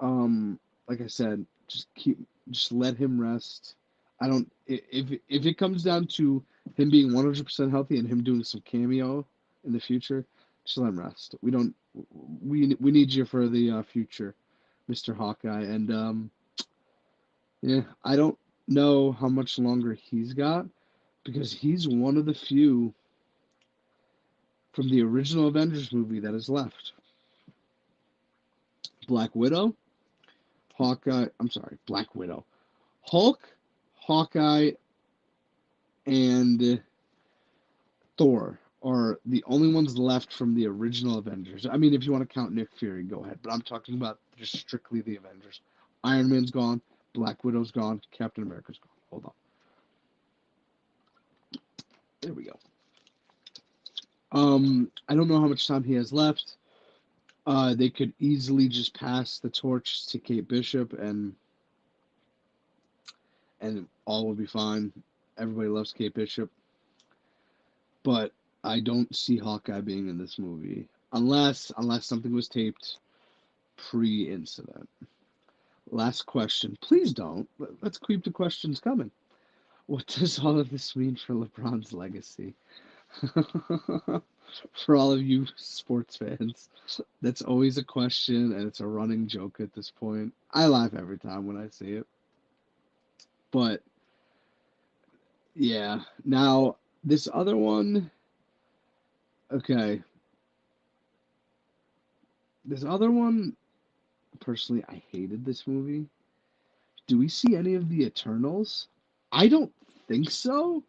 Like I said, just let him rest. I don't if it comes down to him being 100% healthy and him doing some cameo in the future, just let him rest. We need you for the future, Mr. Hawkeye. And yeah, I don't know how much longer he's got because he's one of the few from the original Avengers movie that is left. Black Widow, Black Widow, Hulk, Hawkeye, and Thor are the only ones left from the original Avengers. I mean, if you want to count Nick Fury, go ahead. But I'm talking about just strictly the Avengers. Iron Man's gone, Black Widow's gone, Captain America's gone. Hold on. There we go. I don't know how much time he has left. They could easily just pass the torch to Kate Bishop and all will be fine. Everybody loves Kate Bishop. But I don't see Hawkeye being in this movie unless something was taped pre-incident. Last question. Please don't. Let's keep the questions coming. What does all of this mean for LeBron's legacy? For all of you sports fans, that's always a question, and it's a running joke at this point. I laugh every time when I see it. But, yeah. Now, this other one, okay. This other one, personally, I hated this movie. Do we see any of the Eternals? I don't think so,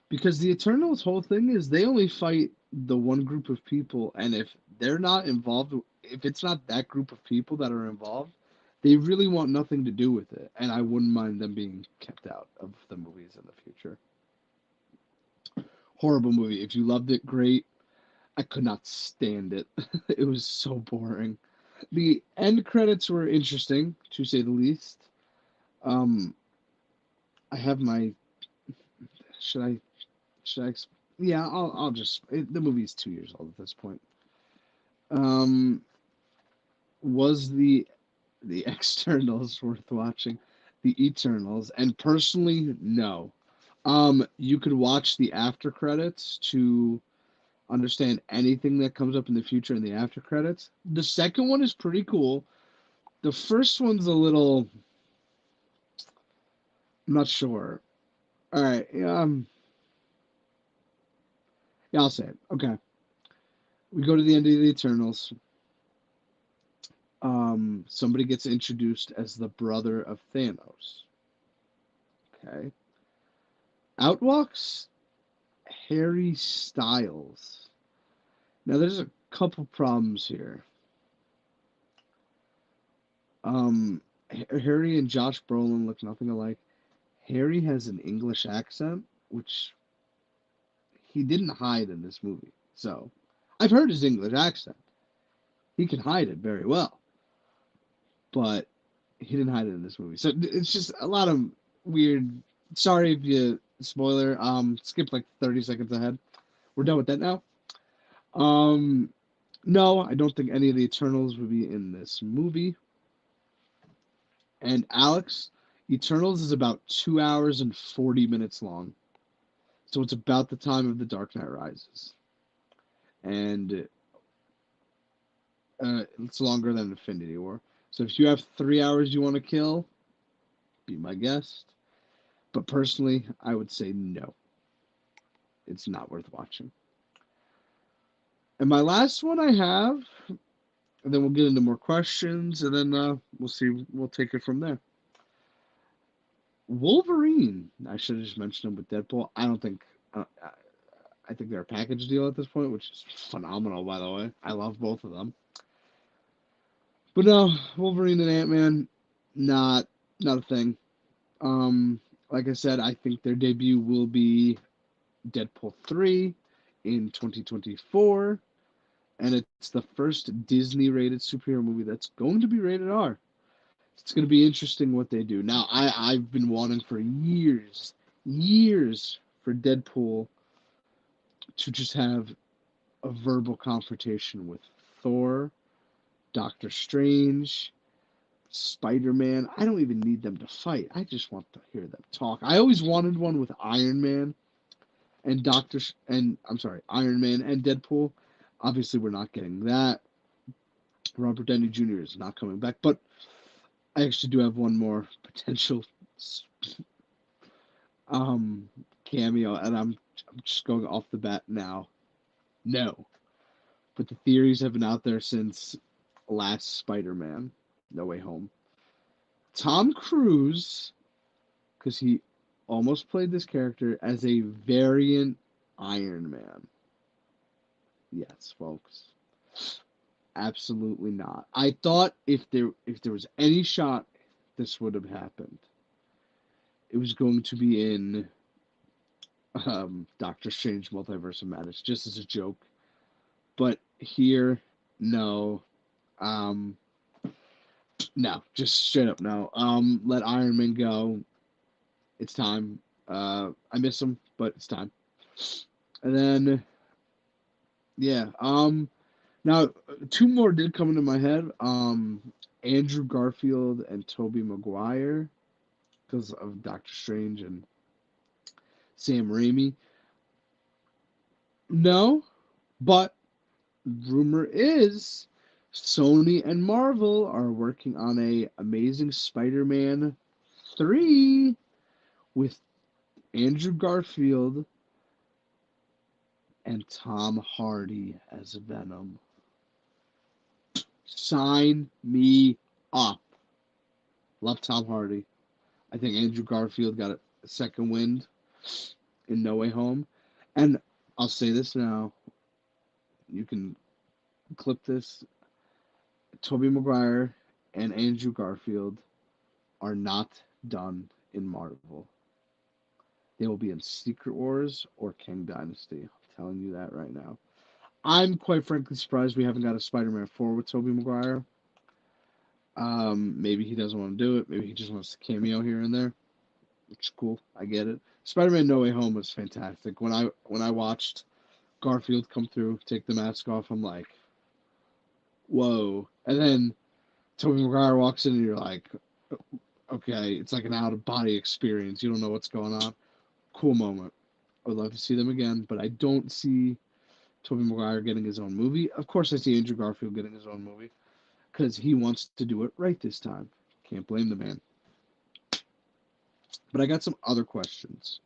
because the Eternals' whole thing is they only fight the one group of people, and if they're not involved, if it's not that group of people that are involved, they really want nothing to do with it, and I wouldn't mind them being kept out of the movies in the future. Horrible movie. If you loved it, great. I could not stand it. It was so boring. The end credits were interesting, to say the least. Um, I have my. Should I? Should I? Yeah, I'll just. The movie's 2 years old at this point. Um, was the externals worth watching? The Eternals, and personally, no. You could watch the after credits to understand anything that comes up in the future in the after credits. The second one is pretty cool. The first one's a little. I'm not sure. All right. Yeah, I'll say it. Okay. We go to the end of the Eternals. Somebody gets introduced as the brother of Thanos. Okay. Out walks Harry Styles. Now, there's a couple problems here. Harry and Josh Brolin look nothing alike. Harry has an English accent, which he didn't hide in this movie. So, I've heard his English accent. He can hide it very well. But he didn't hide it in this movie. So it's just a lot of weird. Sorry if you spoiler. Skip like 30 seconds ahead. We're done with that now. No, I don't think any of the Eternals would be in this movie. And Alex, Eternals is about 2 hours and 40 minutes long. So it's about the time of The Dark Knight Rises. And it's longer than Infinity War. So if you have 3 hours you want to kill, be my guest. But personally, I would say no. It's not worth watching. And my last one I have, and then we'll get into more questions, and then we'll see. We'll take it from there. Wolverine. I should have just mentioned him with Deadpool. I don't think. I think they're a package deal at this point, which is phenomenal, by the way. I love both of them. But no, Wolverine and Ant-Man, not not a thing. Um, like I said, I think their debut will be Deadpool 3 in 2024, and it's the first Disney-rated superhero movie that's going to be rated R. It's going to be interesting what they do. Now, I've been wanting for years for Deadpool to just have a verbal confrontation with Thor, Doctor Strange, Spider-Man. I don't even need them to fight. I just want to hear them talk. I always wanted one with Iron Man and Iron Man and Deadpool. Obviously, we're not getting that. Robert Downey Jr. is not coming back, but I actually do have one more potential cameo, and I'm just going off the bat now. No, but the theories have been out there since last Spider-Man, No Way Home. Tom Cruise, because he almost played this character as a variant Iron Man. Yes, folks. Absolutely not. I thought if there was any shot this would have happened, it was going to be in Doctor Strange Multiverse of Madness, just as a joke. But here, no. Um, no, just straight up no. Let Iron Man go. It's time. I miss him, but it's time. And then, yeah. Now two more did come into my head. Andrew Garfield and Tobey Maguire, because of Doctor Strange and Sam Raimi. No, but rumor is Sony and Marvel are working on a Amazing Spider-Man 3 with Andrew Garfield and Tom Hardy as Venom. Sign me up. Love Tom Hardy. I think Andrew Garfield got a second wind in No Way Home. And I'll say this now. You can clip this. Tobey Maguire and Andrew Garfield are not done in Marvel. They will be in Secret Wars or Kang Dynasty. I'm telling you that right now. I'm quite frankly surprised we haven't got a Spider-Man 4 with Tobey Maguire. Maybe he doesn't want to do it. Maybe he just wants to cameo here and there, which is cool. I get it. Spider-Man No Way Home was fantastic. When I watched Garfield come through, take the mask off, I'm like, whoa. And then Tobey Maguire walks in and you're like, okay, it's like an out-of-body experience. You don't know what's going on. Cool moment. I would love to see them again, but I don't see Tobey Maguire getting his own movie. Of course, I see Andrew Garfield getting his own movie because he wants to do it right this time. Can't blame the man. But I got some other questions.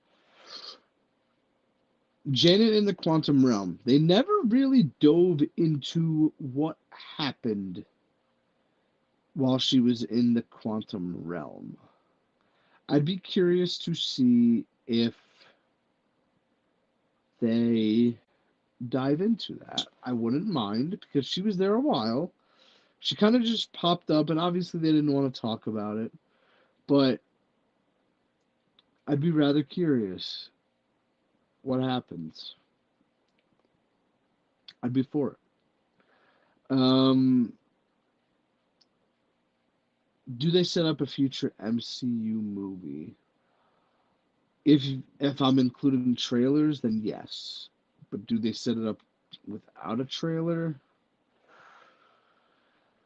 Janet in the Quantum Realm. They never really dove into what happened while she was in the Quantum Realm. I'd be curious to see if they dive into that. I wouldn't mind because she was there a while. She kind of just popped up, and obviously they didn't want to talk about it. But I'd be rather curious what happens. I'd be for it. Do they set up a future MCU movie? If I'm including trailers, then yes. But do they set it up without a trailer?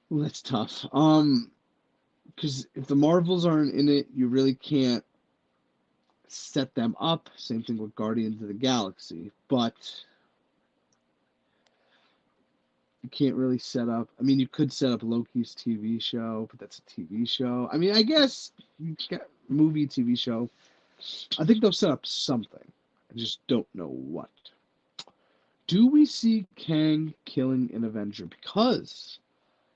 Well, that's tough. Because if the Marvels aren't in it, you really can't set them up. Same thing with Guardians of the Galaxy. But you can't really set up. I mean, you could set up Loki's TV show, but that's a TV show. I mean, I guess you got movie, TV show. I think they'll set up something. I just don't know what. Do we see Kang killing an Avenger? Because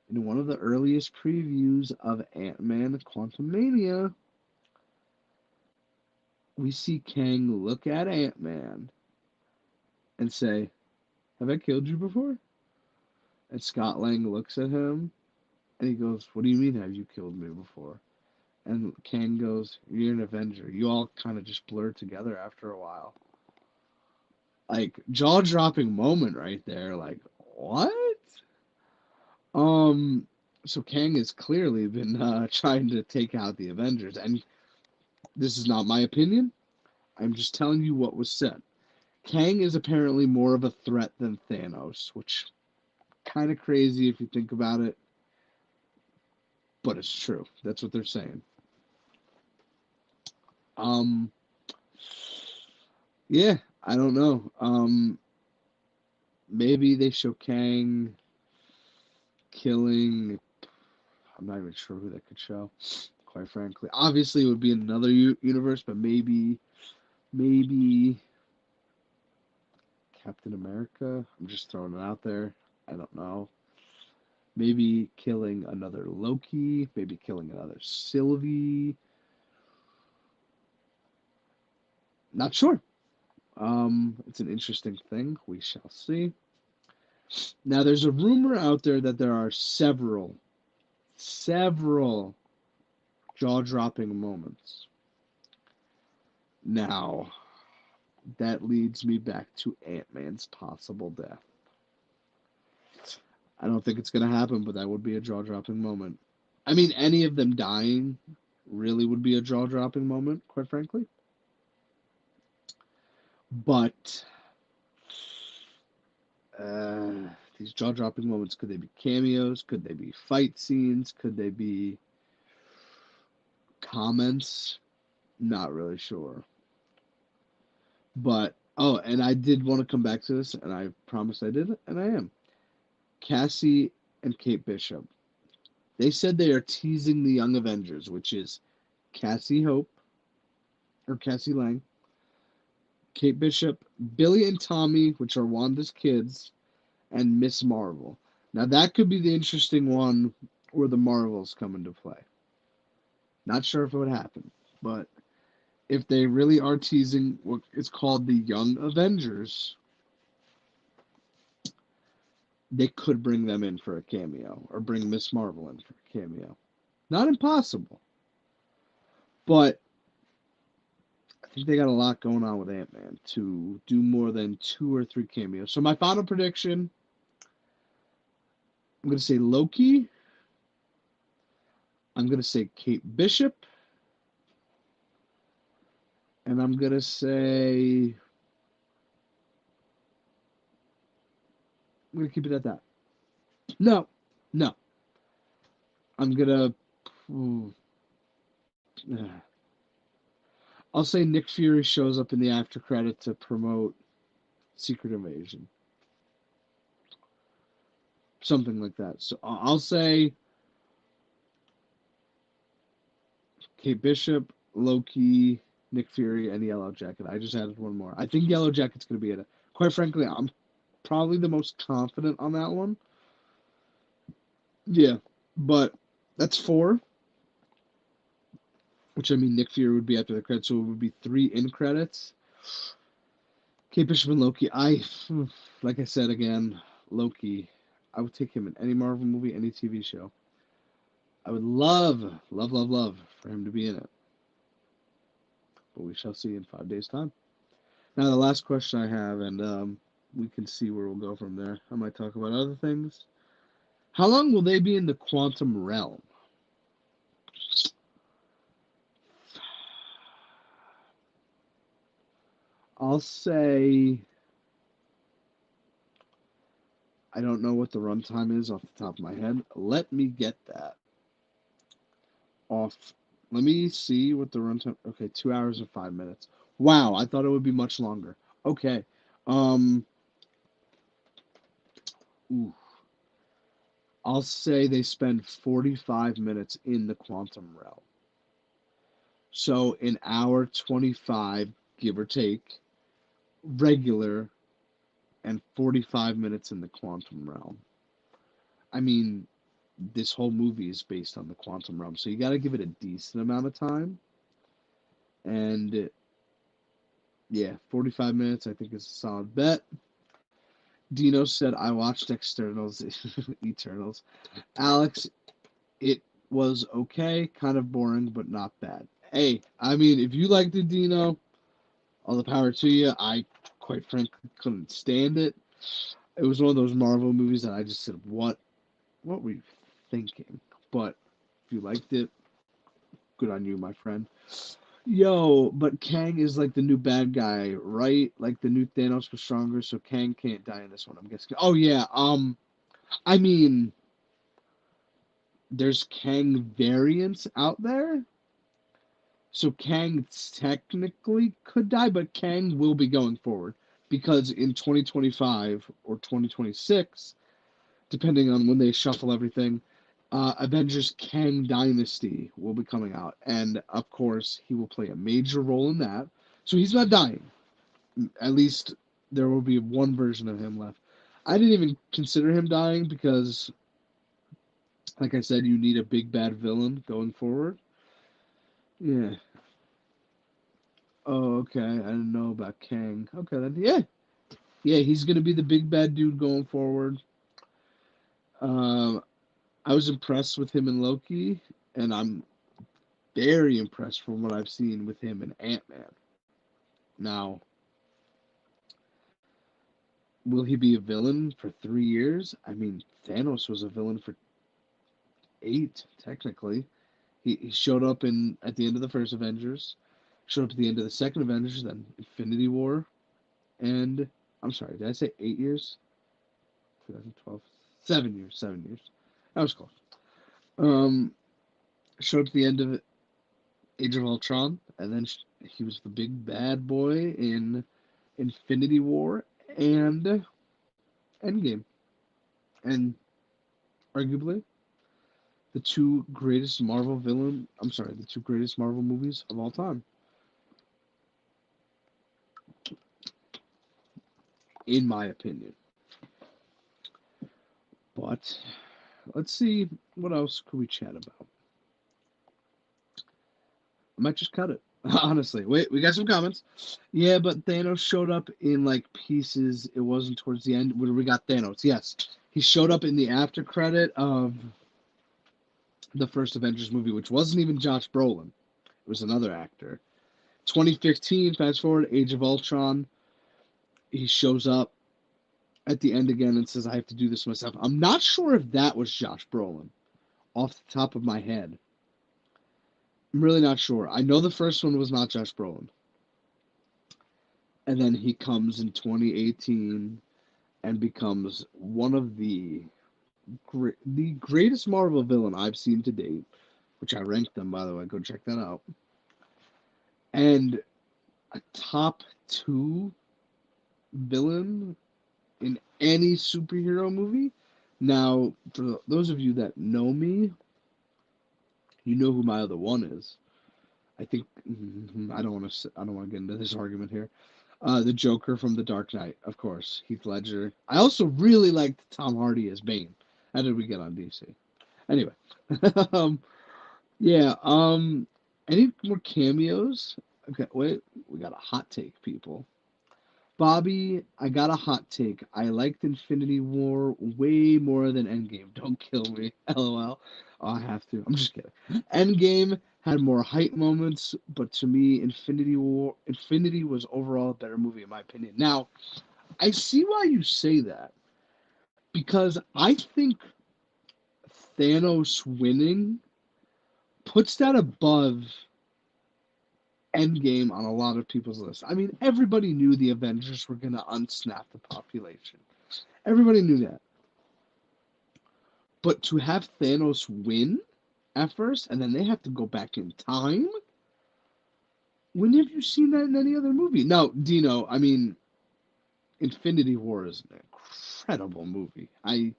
in one of the earliest previews of Antman Quantumania, we see Kang look at Ant-Man and say, "Have I killed you before?" And Scott Lang looks at him and he goes, "What do you mean, have you killed me before?" And Kang goes, "You're an Avenger." You all kind of just blur together after a while. Like, jaw-dropping moment right there. Like, what? Um, so Kang has clearly been trying to take out the Avengers, and this is not my opinion. I'm just telling you what was said. Kang is apparently more of a threat than Thanos, which kind of crazy if you think about it, but it's true. That's what they're saying. Um, yeah, I don't know. Maybe they show Kang killing. I'm not even sure who they could show, quite frankly. Obviously, it would be in another universe, but maybe Captain America. I'm just throwing it out there. I don't know. Maybe killing another Loki. Maybe killing another Sylvie. Not sure. It's an interesting thing. We shall see. Now, there's a rumor out there that there are several jaw-dropping moments. Now, that leads me back to Ant-Man's possible death. I don't think it's going to happen, but that would be a jaw-dropping moment. I mean, any of them dying really would be a jaw-dropping moment, quite frankly. But these jaw-dropping moments, could they be cameos? Could they be fight scenes? Could they be comments? Not really sure. But, oh, and I did want to come back to this, and I promised I did, and I am. Cassie and Kate Bishop. They said they are teasing the Young Avengers, which is Cassie Hope, or Cassie Lang, Kate Bishop, Billy and Tommy, which are Wanda's kids, and Miss Marvel. Now that could be the interesting one where the Marvels come into play. Not sure if it would happen, but if they really are teasing what is called the Young Avengers, they could bring them in for a cameo, or bring Miss Marvel in for a cameo. Not impossible, but I think they got a lot going on with Ant-Man to do more than 2 or 3 cameos. So my final prediction, I'm going to say Loki. I'm going to say Kate Bishop. And I'm going to say, I'm going to keep it at that. No, no. I'm going to, I'll say Nick Fury shows up in the after credit to promote Secret Invasion. Something like that. So I'll say Kate Bishop, Loki, Nick Fury, and Yellow Jacket. I just added one more. I think Yellow Jacket's going to be in it. Quite frankly, I'm probably the most confident on that one. Yeah, but that's 4. Which, I mean, Nick Fury would be after the credits, so it would be 3 in credits. Kate Bishop and Loki. Like I said again, Loki. I would take him in any Marvel movie, any TV show. I would love for him to be in it. But we shall see in 5 days' time. Now, the last question I have, and we can see where we'll go from there. I might talk about other things. How long will they be in the quantum realm? I'll say, I don't know what the runtime is off the top of my head. Let me get that off. Let me see what the runtime. Okay, 2 hours and 5 minutes. Wow, I thought it would be much longer. Okay. Ooh. I'll say they spend 45 minutes in the quantum realm. So an hour 25, give or take, regular, and 45 minutes in the quantum realm. I mean, this whole movie is based on the quantum realm, so you got to give it a decent amount of time. And yeah, 45 minutes I think is a solid bet. Dino said, I watched Externals, Eternals. Alex, it was okay, kind of boring, but not bad. Hey, I mean, if you liked it, Dino, all the power to you. I, quite frankly, couldn't stand it. It was one of those Marvel movies that I just said, what were you thinking? But if you liked it, good on you, my friend. Yo, but Kang is like the new bad guy, right? Like the new Thanos was stronger, so Kang can't die in this one. I'm guessing. Oh yeah. I mean, there's Kang variants out there, so Kang technically could die, but Kang will be going forward because in 2025 or 2026, depending on when they shuffle everything, Avengers Kang Dynasty will be coming out, and of course he will play a major role in that. So he's not dying. At least there will be one version of him left. I didn't even consider him dying because, like I said, you need a big bad villain going forward. Yeah. Oh, okay. I didn't know about Kang. Okay, then yeah, he's gonna be the big bad dude going forward. Um, I was impressed with him in Loki, and I'm very impressed from what I've seen with him in Ant-Man. Now, will he be a villain for 3 years? I mean, Thanos was a villain for 8, technically. He showed up in at the end of the first Avengers, showed up at the end of the second Avengers, then Infinity War, and I'm sorry, did I say 8 years? 2012, 7 years, 7 years. That was close. Um, showed up at the end of Age of Ultron, and then he was the big bad boy in Infinity War and Endgame, and arguably the two greatest Marvel villain. I'm sorry, the two greatest Marvel movies of all time, in my opinion. But let's see what else could we chat about. I might just cut it. Honestly, wait, we got some comments. Yeah, but Thanos showed up in like pieces. It wasn't towards the end where we got Thanos. Yes, he showed up in the after credit of the first Avengers movie, which wasn't even Josh Brolin. It was another actor. 2015, fast forward, Age of Ultron. He shows up at the end again and says, I have to do this myself. I'm not sure if that was Josh Brolin off the top of my head. I'm really not sure. I know the first one was not Josh Brolin. And then he comes in 2018 and becomes one of the greatest Marvel villain I've seen to date, which I ranked them, by the way. Go check that out. And a top 2 villain in any superhero movie. Now, for those of you that know me, you know who my other one is. I think I don't want to get into this argument here. The Joker from The Dark Knight, of course, Heath Ledger. I also really liked Tom Hardy as Bane. How did we get on DC? Anyway, um, yeah. Any more cameos? Okay, wait. We got a hot take, people. Bobby, I got a hot take. I liked Infinity War way more than Endgame. Don't kill me. LOL. Oh, I have to. I'm just kidding. Endgame had more hype moments, but to me, Infinity was overall a better movie in my opinion. Now, I see why you say that because I think Thanos winning puts that above Endgame on a lot of people's lists. I mean, everybody knew the Avengers were going to unsnap the population. Everybody knew that. But to have Thanos win at first, and then they have to go back in time? When have you seen that in any other movie? Now, Dino, I mean, Infinity War is an incredible movie. I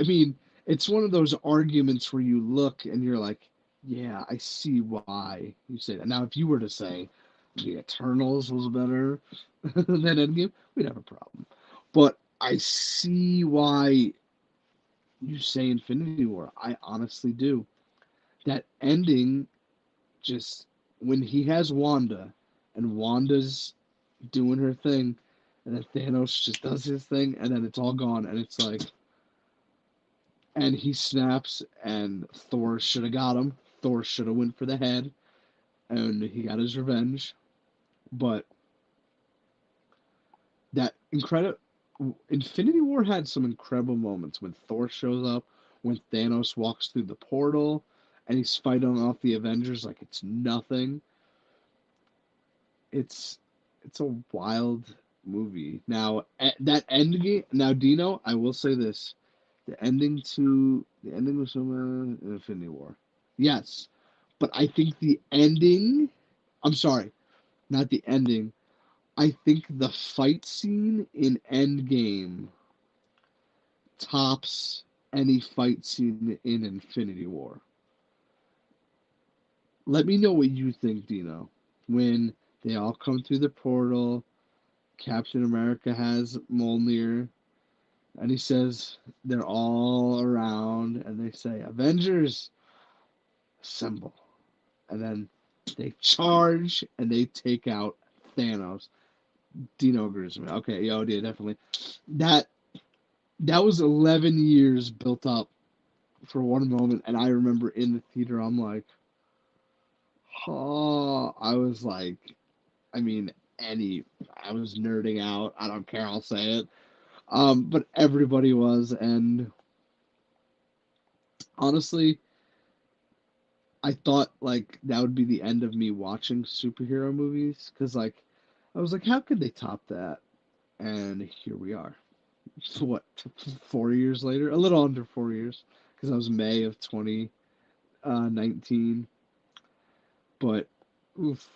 mean, it's one of those arguments where you look and you're like, yeah, I see why you say that. Now, if you were to say the Eternals was better than Endgame, we'd have a problem. But I see why you say Infinity War. I honestly do. That ending, just when he has Wanda and Wanda's doing her thing, and then Thanos just does his thing, and then it's all gone, and it's like, and he snaps, and Thor should have got him. Thor should have went for the head, and he got his revenge. But that incredible Infinity War had some incredible moments when Thor shows up, when Thanos walks through the portal, and he's fighting off the Avengers like it's nothing. It's it's a wild movie. Now that end game. Now Dino, I will say this: the ending was somewhere in Infinity War. Yes, but I think the ending. I'm sorry, not the ending. I think the fight scene in Endgame tops any fight scene in Infinity War. Let me know what you think, Dino. When they all come through the portal, Captain America has Mjolnir, and he says they're all around, and they say, Avengers, assemble. And then they charge, and they take out Thanos. Dino agrees with me. Okay, yo, yeah, definitely. That that was 11 years built up for one moment, and I remember in the theater, I'm like, oh, I was like, I mean, I was nerding out. I don't care, I'll say it. But everybody was, and honestly, I thought like that would be the end of me watching superhero movies, because like, I was like, how could they top that? And here we are. So what, 4 years later? A little under 4 years, because that was May of 2019. But oof,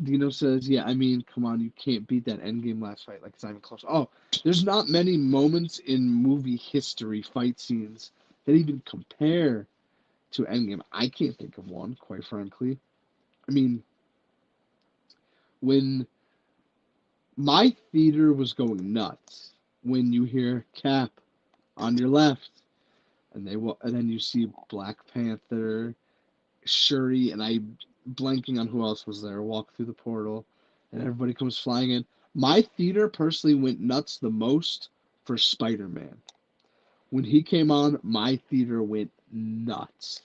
Dino says, yeah, I mean, come on, you can't beat that Endgame last fight. Like, it's not even close. Oh, there's not many moments in movie history, fight scenes, that even compare to Endgame. I can't think of one, quite frankly. I mean, when my theater was going nuts, when you hear Cap on your left, and then you see Black Panther, Shuri, and I blanking on who else was there, walk through the portal, and everybody comes flying in. My theater personally went nuts the most for Spider-Man. When he came on, my theater went nuts.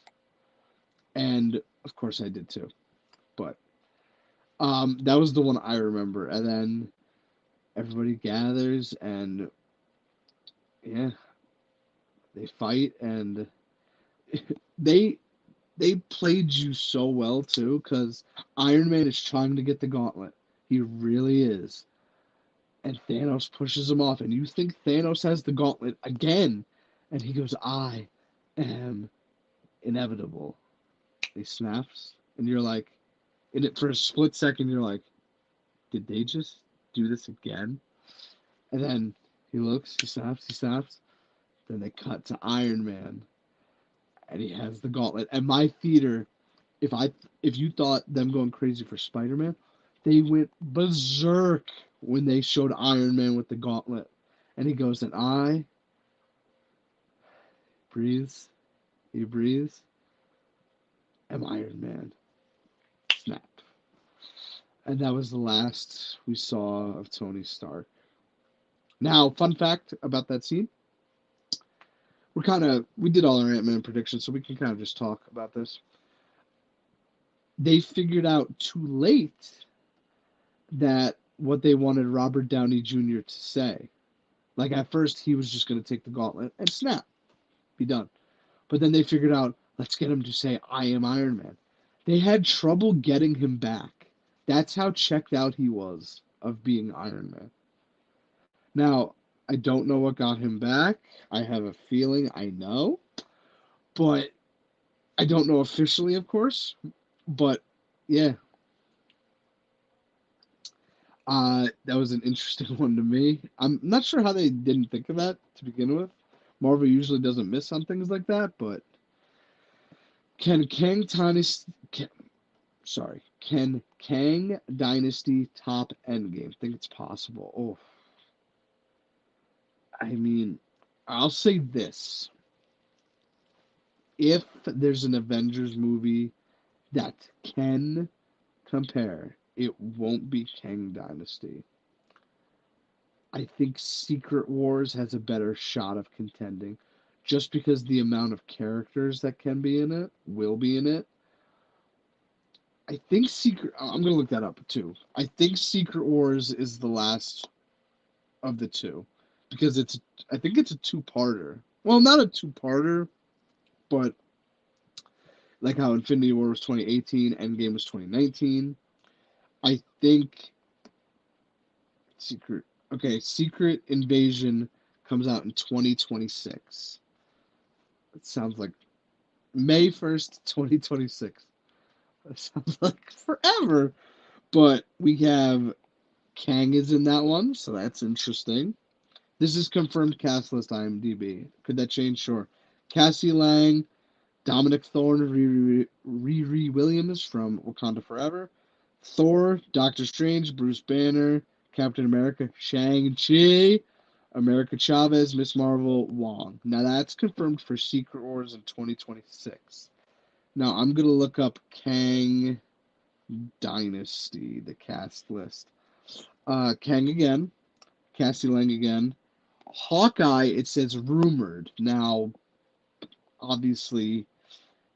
And of course I did too. But that was the one I remember. And then everybody gathers and yeah, they fight and they they played you so well too, because Iron Man is trying to get the gauntlet. He really is. And Thanos pushes him off, and you think Thanos has the gauntlet again, and he goes, I am inevitable. He snaps, and you're like, in it for a split second, you're like, did they just do this again? And then he looks, he snaps, then they cut to Iron Man, and he has the gauntlet. And my theater, if I if you thought them going crazy for Spider-Man, they went berserk when they showed Iron Man with the gauntlet. And he goes, and I breathes, he breathes, am Iron Man. Snap. And that was the last we saw of Tony Stark. Now, fun fact about that scene. We did all our Ant-Man predictions, so we can kind of just talk about this. They figured out too late that what they wanted Robert Downey Jr. to say. Like at first, he was just going to take the gauntlet and snap, be done. But then they figured out, let's get him to say, I am Iron Man. They had trouble getting him back. That's how checked out he was of being Iron Man. Now, I don't know what got him back. I have a feeling I know. But I don't know officially, of course. But yeah, that was an interesting one to me. I'm not sure how they didn't think of that to begin with. Marvel usually doesn't miss on things like that, but can Kang Dynasty, can Kang Dynasty top Endgame? Think it's possible. Oh, I mean, I'll say this: if there's an Avengers movie that can compare, it won't be Kang Dynasty. I think Secret Wars has a better shot of contending, just because the amount of characters that can be in it will be in it. I think Secret. I'm gonna look that up too. I think Secret Wars is the last of the two, because it's. I think it's a two-parter. Well, not a two-parter, but like how Infinity War was 2018, Endgame was 2019. I think Secret. Okay, Secret Invasion comes out in 2026. It sounds like May 1st, 2026. That sounds like forever. But we have Kang is in that one, so that's interesting. This is confirmed cast list IMDb. Could that change? Sure. Cassie Lang, Dominic Thorne, Riri Williams from Wakanda Forever, Thor, Doctor Strange, Bruce Banner, Captain America, Shang-Chi, America Chavez, Miss Marvel, Wong. Now that's confirmed for Secret Wars in 2026. Now I'm going to look up Kang Dynasty, the cast list. Kang again, Cassie Lang again. Hawkeye, it says rumored. Now, obviously,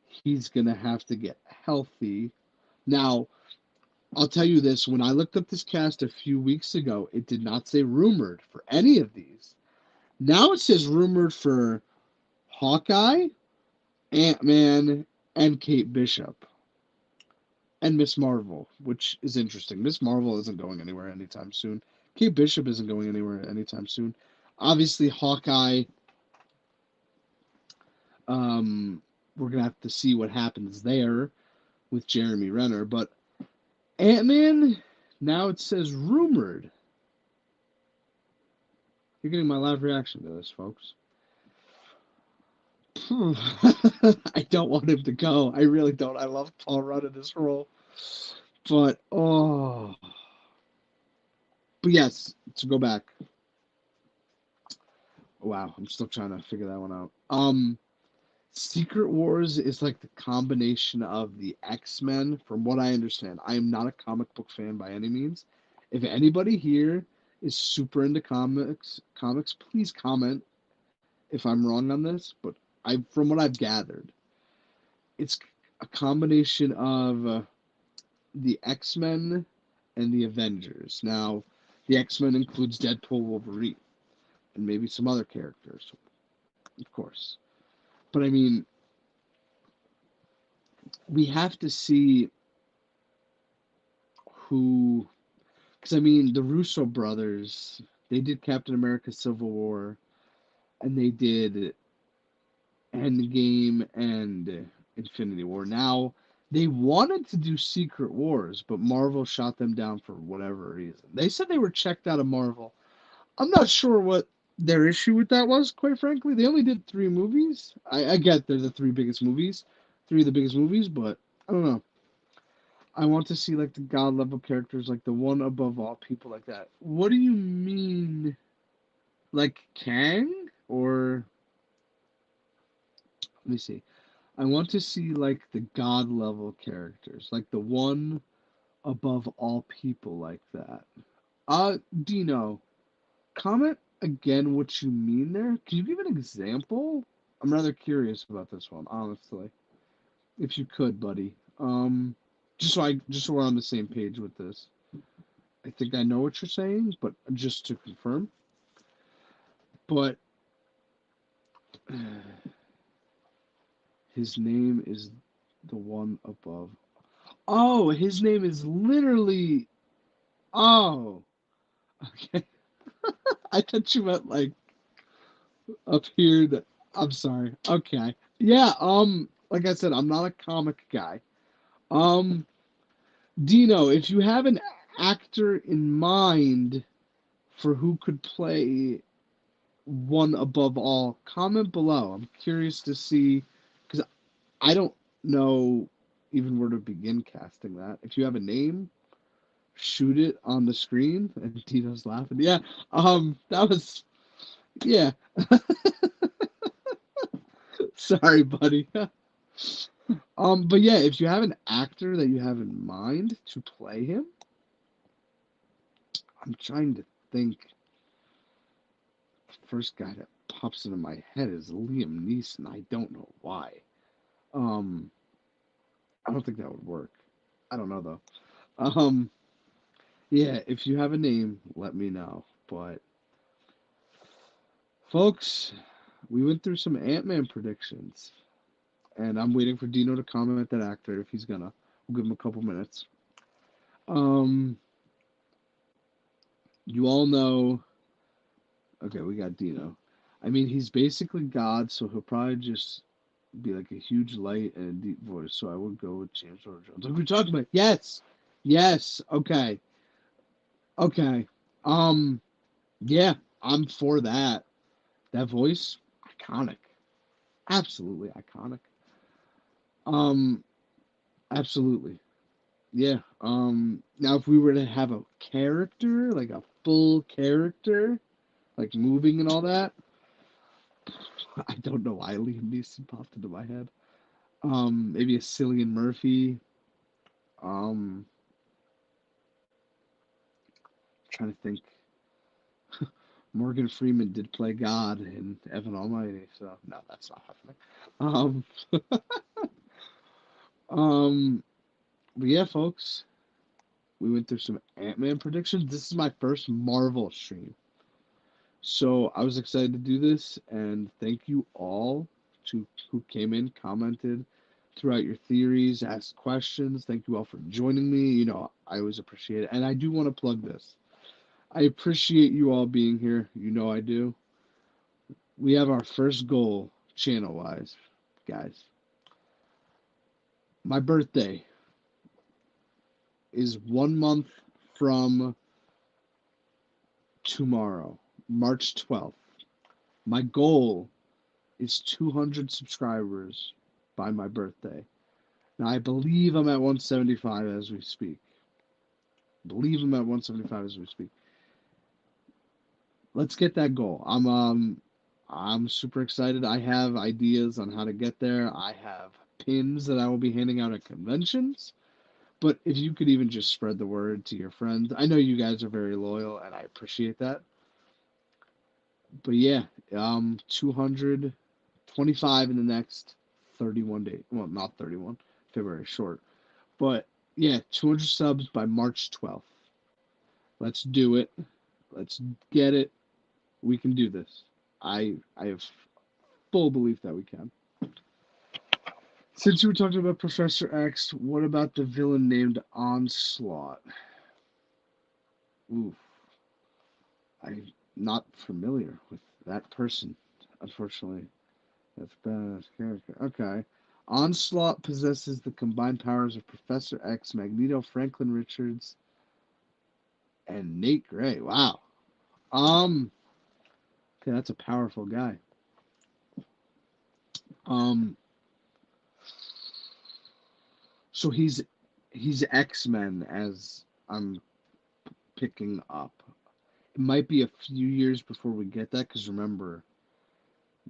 he's going to have to get healthy. Now, I'll tell you this, when I looked up this cast a few weeks ago, it did not say rumored for any of these. Now it says rumored for Hawkeye, Ant-Man, and Kate Bishop. And Miss Marvel, which is interesting. Miss Marvel isn't going anywhere anytime soon. Kate Bishop isn't going anywhere anytime soon. Obviously, Hawkeye, we're going to have to see what happens there with Jeremy Renner. But Ant-Man, now it says rumored. You're getting my live reaction to this, folks. I don't want him to go. I really don't. I love Paul Rudd in this role. But, oh. But yes, to go back. Wow, I'm still trying to figure that one out. Secret Wars is like the combination of the X-Men, from what I understand. I am not a comic book fan by any means. If anybody here is super into comics, please comment if I'm wrong on this, but from what I've gathered, it's a combination of the X-Men and the Avengers. Now, the X-Men includes Deadpool, Wolverine, and maybe some other characters, of course. But I mean, we have to see who, because I mean, the Russo brothers, they did Captain America Civil War, and they did Endgame and Infinity War. Now, they wanted to do Secret Wars, but Marvel shot them down for whatever reason. They said they were checked out of Marvel. I'm not sure what their issue with that was, quite frankly. They only did 3 movies. I get they're the 3 of the biggest movies, but I don't know. I want to see like the god level characters, like the one above all people, like that. What do you mean? Like Kang? Or let me see. I want to see like the god level characters, like the one above all people, like that. Dino, comment again what you mean there. Can you give an example? I'm rather curious about this one, honestly. If you could, buddy. Just so we're on the same page with this. I think I know what you're saying, but just to confirm. But his name is the one above. Oh, his name is literally. Oh, okay. I thought you meant like up here. I'm sorry. Okay. Yeah. Like I said, I'm not a comic guy. Um, Dino, if you have an actor in mind for who could play one above all, comment below. I'm curious to see, because I don't know even where to begin casting that. If you have a name, shoot it on the screen. And Dino's laughing. Yeah, that was, yeah. Sorry, buddy. But yeah, if you have an actor that you have in mind to play him, I'm trying to think. First guy that pops into my head is Liam Neeson. I don't know why. Um, I don't think that would work. I don't know though. Um, yeah, if you have a name, let me know. But folks, we went through some Ant-Man predictions, and I'm waiting for Dino to comment that actor if he's gonna. We'll give him a couple minutes. Um, you all know. Okay, we got Dino. I mean, he's basically God, so he'll probably just be like a huge light and a deep voice. So I would go with James Earl Jones. Like we talked about. Yes, yes. Okay, okay. Um, yeah, I'm for that. That voice, iconic. Absolutely iconic. Um, absolutely. Yeah. Now if we were to have a character, like a full character, like moving and all that, I don't know why Liam Neeson popped into my head. Maybe a Cillian Murphy. Um, trying to think. Morgan Freeman did play God in Evan Almighty, so no, that's not happening. Um, but yeah, folks, we went through some Ant-Man predictions. This is my first Marvel stream. So I was excited to do this, and thank you all to who came in, commented throughout your theories, asked questions. Thank you all for joining me. I always appreciate it. And I do want to plug this. I appreciate you all being here. I do. We have our first goal channel wise, guys. My birthday is 1 month from tomorrow, March 12th. My goal is 200 subscribers by my birthday. Now, I believe I'm at 175 as we speak. Let's get that goal. I'm super excited. I have ideas on how to get there. I have pins that I will be handing out at conventions. But if you could even just spread the word to your friends, I know you guys are very loyal, and I appreciate that. But yeah, 225 in the next 31 days. Well, not 31. February short. But yeah, 200 subs by March 12th. Let's do it. Let's get it. We can do this. I have full belief that we can. Since you were talking about Professor X, what about the villain named Onslaught? Ooh, I'm not familiar with that person, unfortunately. That's bad character. Okay. Onslaught possesses the combined powers of Professor X, Magneto, Franklin Richards, and Nate Gray. Wow. Um. Okay, that's a powerful guy. Um. So he's X-Men as I'm picking up. It might be a few years before we get that because remember,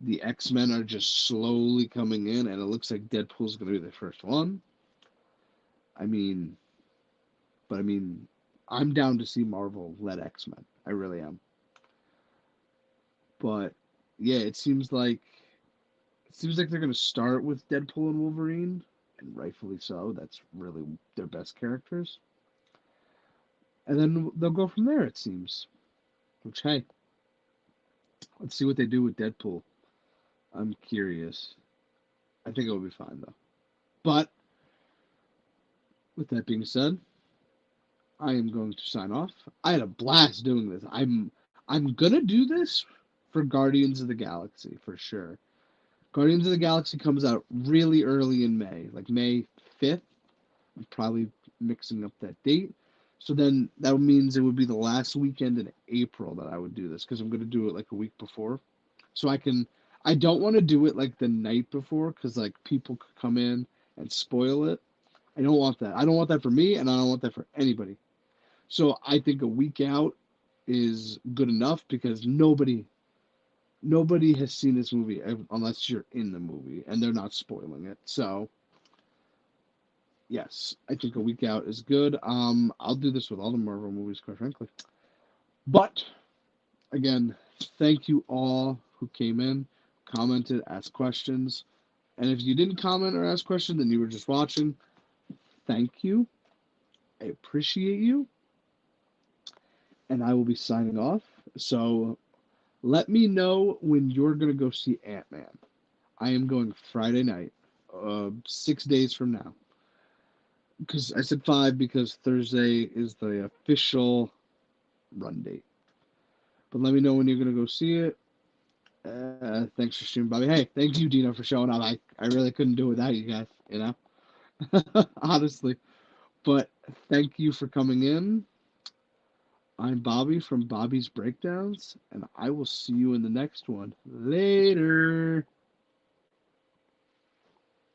the X-Men are just slowly coming in, and it looks like Deadpool's going to be the first one. I mean, but I'm down to see Marvel let X-Men. I really am. But yeah, it seems like they're going to start with Deadpool and Wolverine, and rightfully so. That's really their best characters. And then they'll go from there, it seems. Which, hey, let's see what they do with Deadpool. I'm curious. I think it'll be fine, though. But with that being said, I am going to sign off. I had a blast doing this. I'm gonna do this for Guardians of the Galaxy for sure. Guardians of the Galaxy comes out really early in May, like May 5th. I'm probably mixing up that date. So then that means it would be the last weekend in April that I would do this because I'm going to do it like a week before. So I don't want to do it like the night before because like people could come in and spoil it. I don't want that. I don't want that for me and I don't want that for anybody. So I think a week out is good enough because nobody has seen this movie unless you're in the movie and they're not spoiling it. So yes, I think a week out is good. I'll do this with all the Marvel movies, quite frankly. But again, Thank you all who came in, commented, asked questions. And if you didn't comment or ask questions and you were just watching, thank you. I appreciate you. And I will be signing off. So let me know when you're going to go see Ant-Man. I am going Friday night, 6 days from now. Because I said 5 because Thursday is the official run date. But let me know when you're going to go see it. Thanks for streaming, Bobby. Hey, thank you, Dino, for showing up. I really couldn't do it without you guys, honestly. But thank you for coming in. I'm Bobby from Bobby's Breakdowns, and I will see you in the next one. Later.